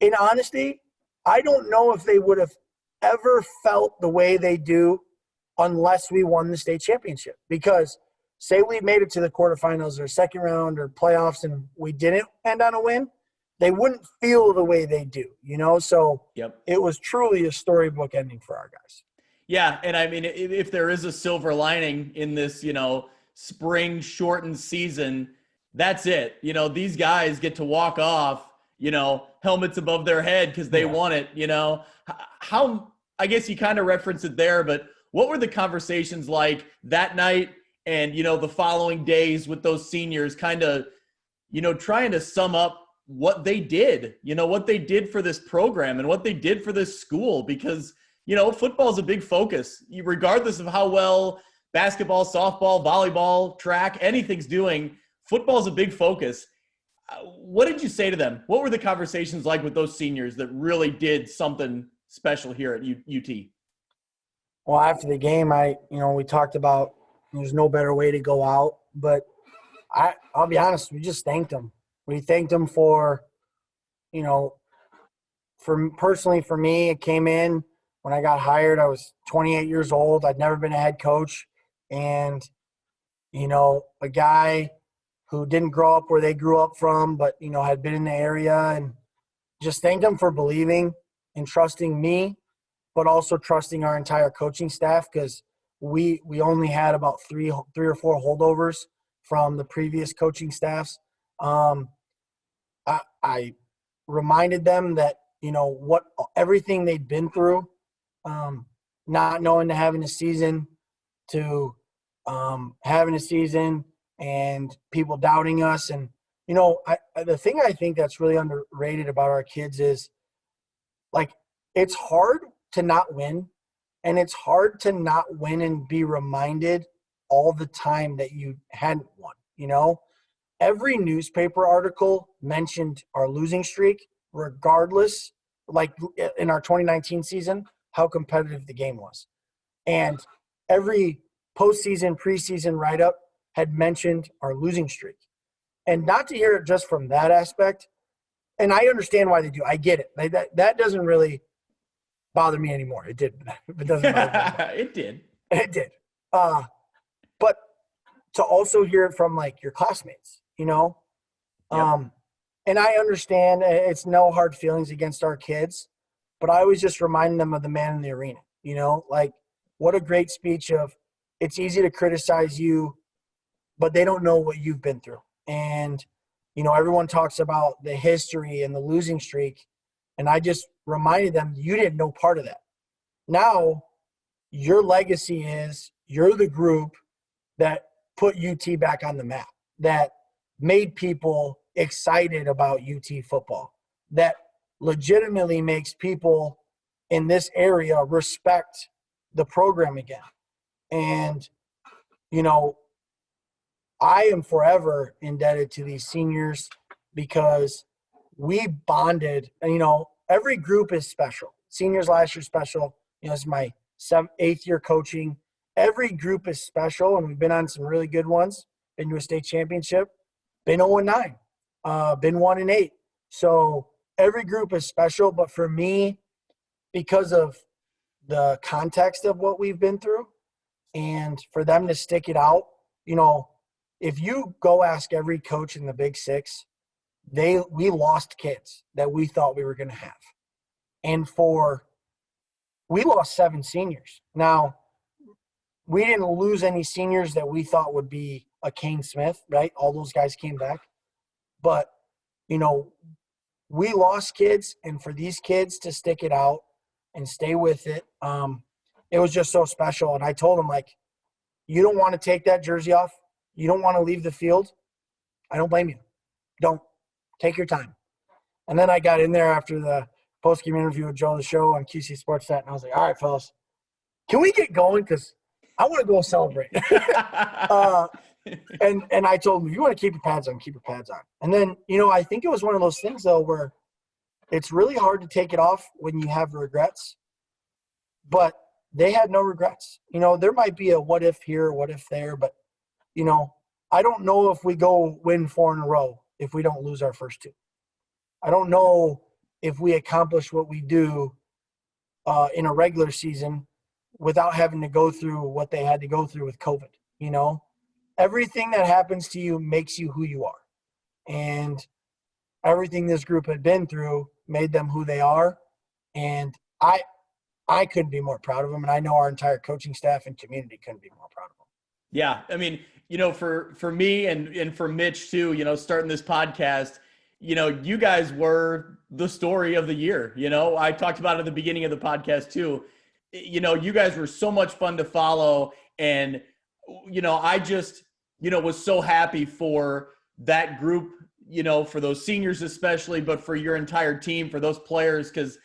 B: in honesty, I don't know if they would have ever felt the way they do unless we won the state championship. Because say we made it to the quarterfinals or second round or playoffs and we didn't end on a win, they wouldn't feel the way they do, So It was truly a storybook ending for our guys.
A: Yeah, and I mean, if there is a silver lining in this, spring shortened season, that's it. These guys get to walk off, helmets above their head because they won it. How, I guess you kind of referenced it there, but what were the conversations like that night and, the following days with those seniors kind of, trying to sum up what they did, what they did for this program and what they did for this school? Because, football is a big focus, regardless of how well basketball, softball, volleyball, track, anything's doing. Football is a big focus. What did you say to them? What were the conversations like with those seniors that really did something special here at UT?
B: Well, after the game, we talked about there's no better way to go out, but I'll be honest, we just thanked them. We thanked them for, for me, it came in when I got hired. I was 28 years old. I'd never been a head coach. And, a guy who didn't grow up where they grew up from, but, had been in the area, and just thanked them for believing and trusting me, but also trusting our entire coaching staff, because we only had about three or four holdovers from the previous coaching staffs. I reminded them that, what everything they'd been through, not knowing to having a season to having a season and people doubting us. And, the thing I think that's really underrated about our kids is, like, it's hard to not win, and it's hard to not win and be reminded all the time that you hadn't won, Every newspaper article mentioned our losing streak, regardless, like in our 2019 season, how competitive the game was. And every postseason, preseason write-up had mentioned our losing streak. And not to hear it just from that aspect, and I understand why they do. I get it. That doesn't really bother me anymore. It did. It doesn't bother me anymore.
A: It did.
B: It did. But to also hear it from, like, your classmates,
A: Yep.
B: And I understand it's no hard feelings against our kids, but I always just remind them of the man in the arena, like, what a great speech of, it's easy to criticize you, but they don't know what you've been through. And, everyone talks about the history and the losing streak. And I just reminded them, you didn't know part of that. Now your legacy is you're the group that put UT back on the map, that made people excited about UT football, that legitimately makes people in this area respect the program again. And, I am forever indebted to these seniors because we bonded, and, every group is special. seniors last year special. This is my 8th year coaching. Every group is special, and we've been on some really good ones. Been to a state championship. Been 0-9. Been 1-8. So every group is special, but for me, because of the context of what we've been through, and for them to stick it out, if you go ask every coach in the Big Six, we lost kids that we thought we were going to have. And we lost 7 seniors. Now, we didn't lose any seniors that we thought would be a Kane Smith, right? All those guys came back. But, we lost kids, and for these kids to stick it out and stay with it, it was just so special. And I told them, you don't want to take that jersey off. You don't want to leave the field. I don't blame you. Don't. Take your time. And then I got in there after the post-game interview with Joe the Show on QC Sportsnet, and I was like, all right, fellas, can we get going? Because I want to go celebrate. And I told him, if you want to keep your pads on, keep your pads on. And then, I think it was one of those things, though, where it's really hard to take it off when you have regrets. But they had no regrets. There might be a what if here, what if there, but, I don't know if we go win 4 in a row if we don't lose our first 2. I don't know if we accomplish what we do in a regular season without having to go through what they had to go through with COVID. Everything that happens to you makes you who you are. And everything this group had been through made them who they are. And I couldn't be more proud of them. And I know our entire coaching staff and community couldn't be more proud of them.
A: Yeah. I mean, for me and for Mitch too, starting this podcast, you guys were the story of the year. I talked about it at the beginning of the podcast too. You guys were so much fun to follow. And, I just, was so happy for that group, for those seniors especially, but for your entire team, for those players, because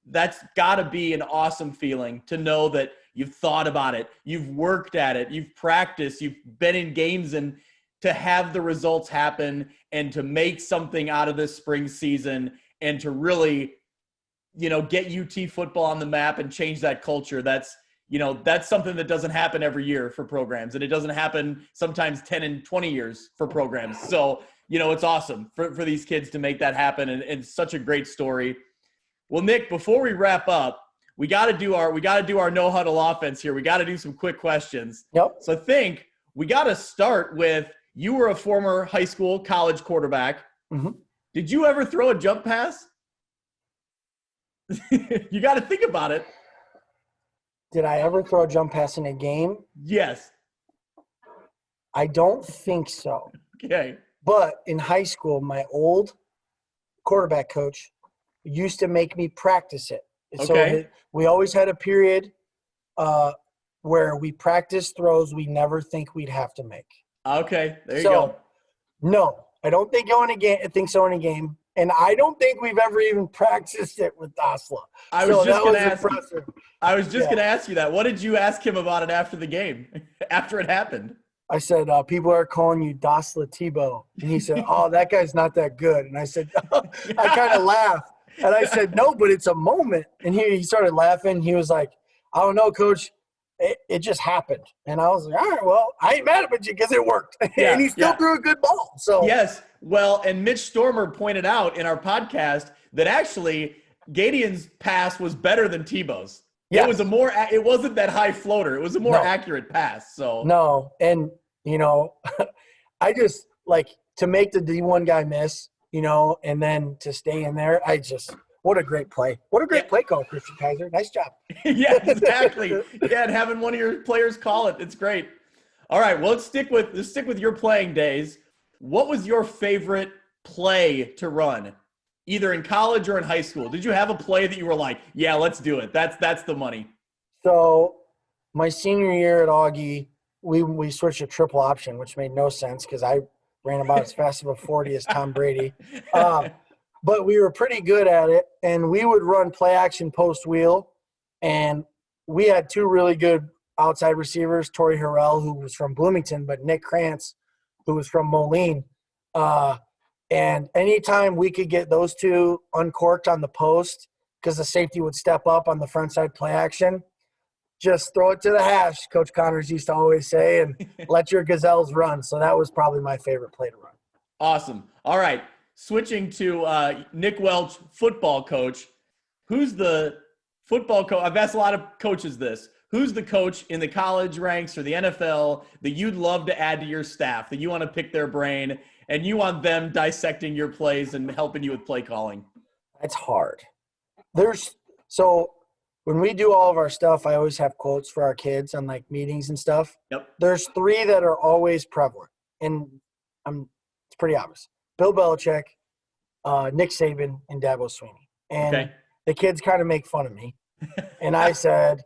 A: that's got to be an awesome feeling to know that you've thought about it, you've worked at it, you've practiced, you've been in games, and to have the results happen and to make something out of this spring season and to really, get UT football on the map and change that culture. That's something that doesn't happen every year for programs, and it doesn't happen sometimes 10 and 20 years for programs. So, it's awesome for these kids to make that happen, and such a great story. Well, Nick, before we wrap up, we got to do our no huddle offense here. We got to do some quick questions.
B: Yep.
A: So I think we got to start with, you were a former high school, college quarterback.
B: Mm-hmm.
A: Did you ever throw a jump pass? You got to think about it.
B: Did I ever throw a jump pass in a game?
A: Yes.
B: I don't think so.
A: Okay.
B: But in high school, my old quarterback coach used to make me practice it.
A: Okay.
B: So we always had a period where we practiced throws we never think we'd have to make.
A: Okay, there you go.
B: No, I don't think so in a game. And I don't think we've ever even practiced it with Dasla.
A: I was just going to ask you that. What did you ask him about it after the game, after it happened?
B: I said, people are calling you Dasla Tebow. And he said, oh, that guy's not that good. And I said, I kind of laughed. And I said, no, but it's a moment. And he started laughing. He was like, I don't know, Coach. It just happened. And I was like, all right, well, I ain't mad at you because it worked.
A: Yeah,
B: and he still threw a good ball. So
A: yes. Well, and Mitch Stormer pointed out in our podcast that actually Gadian's pass was better than Tebow's. Yes. It wasn't that high floater. It was a more accurate pass. So
B: no. And, I just to make the D1 guy miss, and then to stay in there, what a great play. What a great play call, Christian Kaiser. Nice job.
A: Yeah, exactly. And having one of your players call it, it's great. All right, well, let's stick with your playing days. What was your favorite play to run, either in college or in high school? Did you have a play that you were like, yeah, let's do it? That's the money.
B: So my senior year at Augie, we switched to triple option, which made no sense because I ran about as fast of a 40 as Tom Brady. But we were pretty good at it, and we would run play action post wheel, and we had 2 really good outside receivers, Torrey Harrell, who was from Bloomington, but Nick Krantz, who was from Moline. And anytime we could get those 2 uncorked on the post, because the safety would step up on the front side play action. Just throw it to the hash, Coach Connors used to always say, and let your gazelles run. So that was probably my favorite play to run.
A: Awesome. All right. Switching to Nick Welch, football coach. Who's the football coach? I've asked a lot of coaches this. Who's the coach in the college ranks or the NFL that you'd love to add to your staff, that you want to pick their brain and you want them dissecting your plays and helping you with play calling?
B: It's hard. So when we do all of our stuff, I always have quotes for our kids on like meetings and stuff.
A: Yep.
B: There's three that are always prevalent, and it's pretty obvious. Bill Belichick, Nick Saban, and Dabo Swinney. And the kids kind of make fun of me. And I said,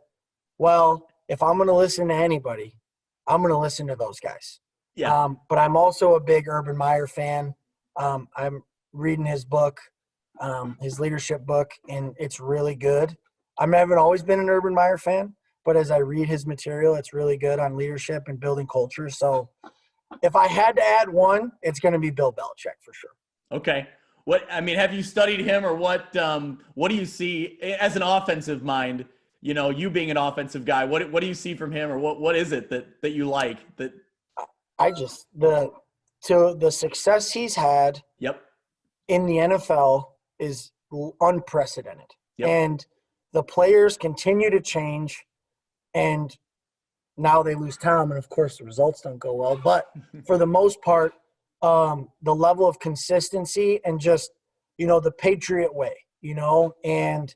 B: well, if I'm going to listen to anybody, I'm going to listen to those guys.
A: Yeah.
B: But I'm also a big Urban Meyer fan. I'm reading his book, his leadership book, and it's really good. I haven't always been an Urban Meyer fan, but as I read his material, it's really good on leadership and building culture. So if I had to add one, it's going to be Bill Belichick for sure.
A: Okay. Have you studied him, or what do you see as an offensive mind? You know, you being an offensive guy, what do you see from him, or what is it that you like? That the success he's had in the NFL is unprecedented. Yep.
B: And the players continue to change, and now they lose Tom, and of course the results don't go well. But for the most part, the level of consistency and just, the Patriot way, and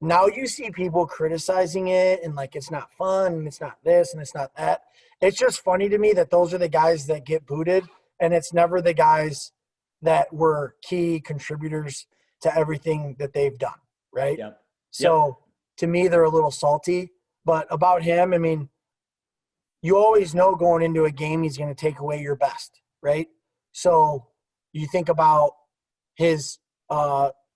B: now you see people criticizing it and like it's not fun and it's not this and it's not that. It's just funny to me that those are the guys that get booted, and it's never the guys that were key contributors to everything that they've done, right?
A: Yep.
B: So to me, they're a little salty. But about him, you always know going into a game he's going to take away your best, right? So you think about his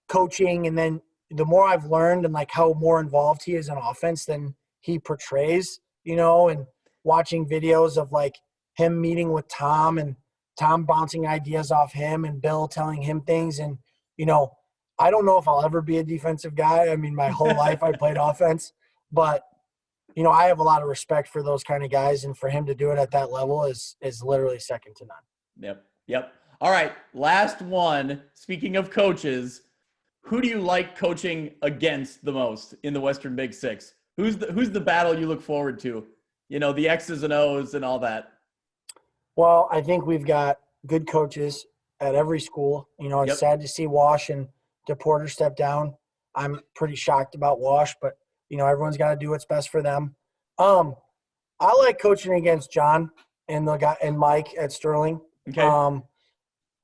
B: coaching, and then the more I've learned and like how more involved he is in offense than he portrays, and watching videos of like him meeting with Tom and Tom bouncing ideas off him and Bill telling him things. And, I don't know if I'll ever be a defensive guy. My whole life I played offense, but I have a lot of respect for those kind of guys, and for him to do it at that level is literally second to none.
A: Yep. All right. Last one. Speaking of coaches, who do you like coaching against the most in the Western Big Six? Who's the battle you look forward to? The X's and O's and all that.
B: Well, I think we've got good coaches at every school. It's sad to see Wash and DePorter step down. I'm pretty shocked about Wash, but everyone's got to do what's best for them. I like coaching against John and the guy and Mike at Sterling.
A: Okay.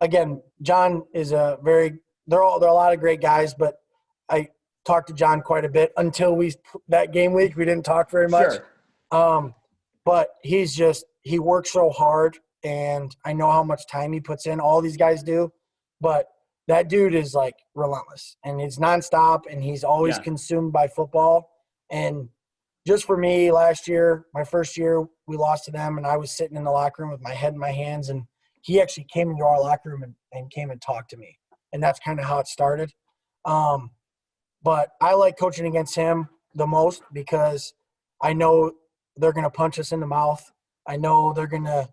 B: Again, John is they're a lot of great guys, but I talked to John quite a bit until that game week. We didn't talk very much.
A: Sure.
B: But he works so hard, and I know how much time he puts in. All these guys do, but that dude is like relentless, and it's nonstop, and he's always consumed by football. And just for me, last year, my first year, we lost to them, and I was sitting in the locker room with my head in my hands, and he actually came into our locker room and came and talked to me. And that's kind of how it started. But I like coaching against him the most because I know they're going to punch us in the mouth. I know they're going to,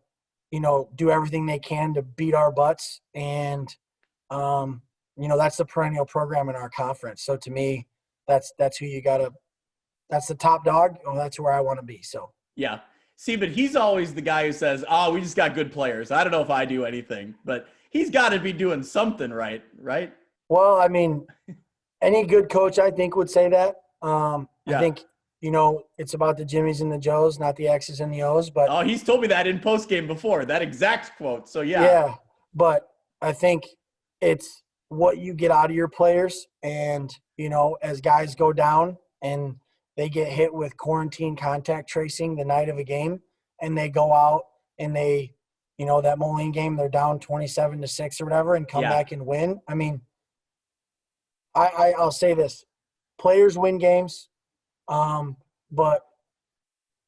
B: do everything they can to beat our butts. And, that's the perennial program in our conference. So to me, that's who you got to – that's the top dog. That's where I want to be. So
A: yeah. See, but he's always the guy who says, we just got good players. I don't know if I do anything, but he's got to be doing something right?
B: Well, any good coach, I think, would say that. I think, it's about the Jimmies and the Joes, not the X's and the O's. But
A: he's told me that in postgame before, that exact quote. So, yeah.
B: Yeah, but I think it's what you get out of your players. And, as guys go down and they get hit with quarantine contact tracing the night of a game, and they go out and they, that Moline game, they're down 27-6 or whatever and come back and win. I'll say this. Players win games, but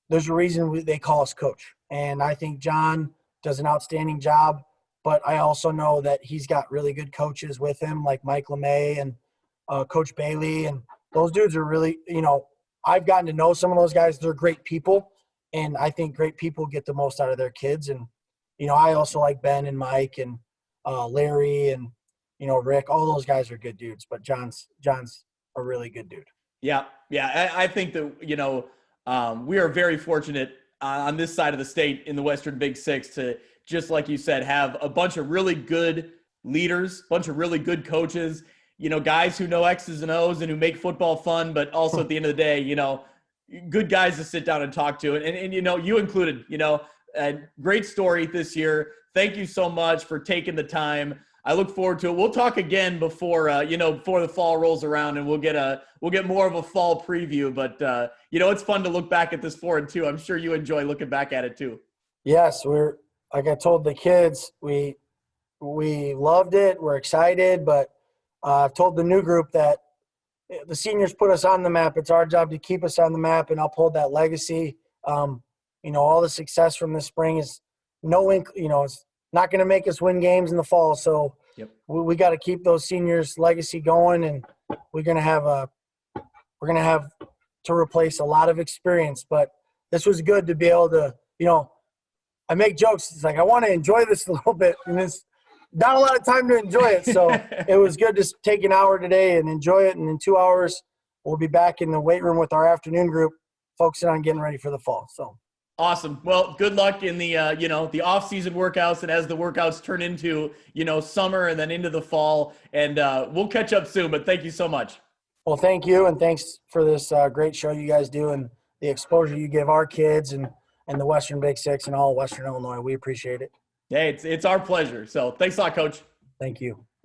B: there's a reason they call us coach. And I think John does an outstanding job, but I also know that he's got really good coaches with him like Mike LeMay and Coach Bailey, and those dudes are really, I've gotten to know some of those guys. They're great people, and I think great people get the most out of their kids. And, I also like Ben and Mike and Larry and, Rick. All those guys are good dudes, but John's a really good dude.
A: Yeah. I think that, we are very fortunate on this side of the state in the Western Big Six to, just like you said, have a bunch of really good leaders, bunch of really good coaches, guys who know X's and O's and who make football fun, but also at the end of the day, good guys to sit down and talk to. And you included, a great story this year. Thank you so much for taking the time. I look forward to it. We'll talk again before the fall rolls around, and we'll get more of a fall preview. But it's fun to look back at this 4-2. I'm sure you enjoy looking back at it too.
B: Yes, we're, like I told the kids, we loved it. We're excited, but I've told the new group that the seniors put us on the map. It's our job to keep us on the map and uphold that legacy. All the success from this spring is it's not going to make us win games in the fall. So
A: yep.
B: we got to keep those seniors' legacy going, and we're going to have to replace a lot of experience. But this was good to be able to, I make jokes. It's like, I want to enjoy this a little bit, and it's not a lot of time to enjoy it. So it was good to take an hour today and enjoy it. And in 2 hours, we'll be back in the weight room with our afternoon group, focusing on getting ready for the fall. So.
A: Awesome. Well, good luck in the, the off-season workouts, and as the workouts turn into, summer and then into the fall. And we'll catch up soon, but thank you so much.
B: Well, thank you, and thanks for this great show you guys do and the exposure you give our kids and the Western Big Six and all Western Illinois. We appreciate it.
A: Hey, it's our pleasure. So thanks a lot, Coach.
B: Thank you.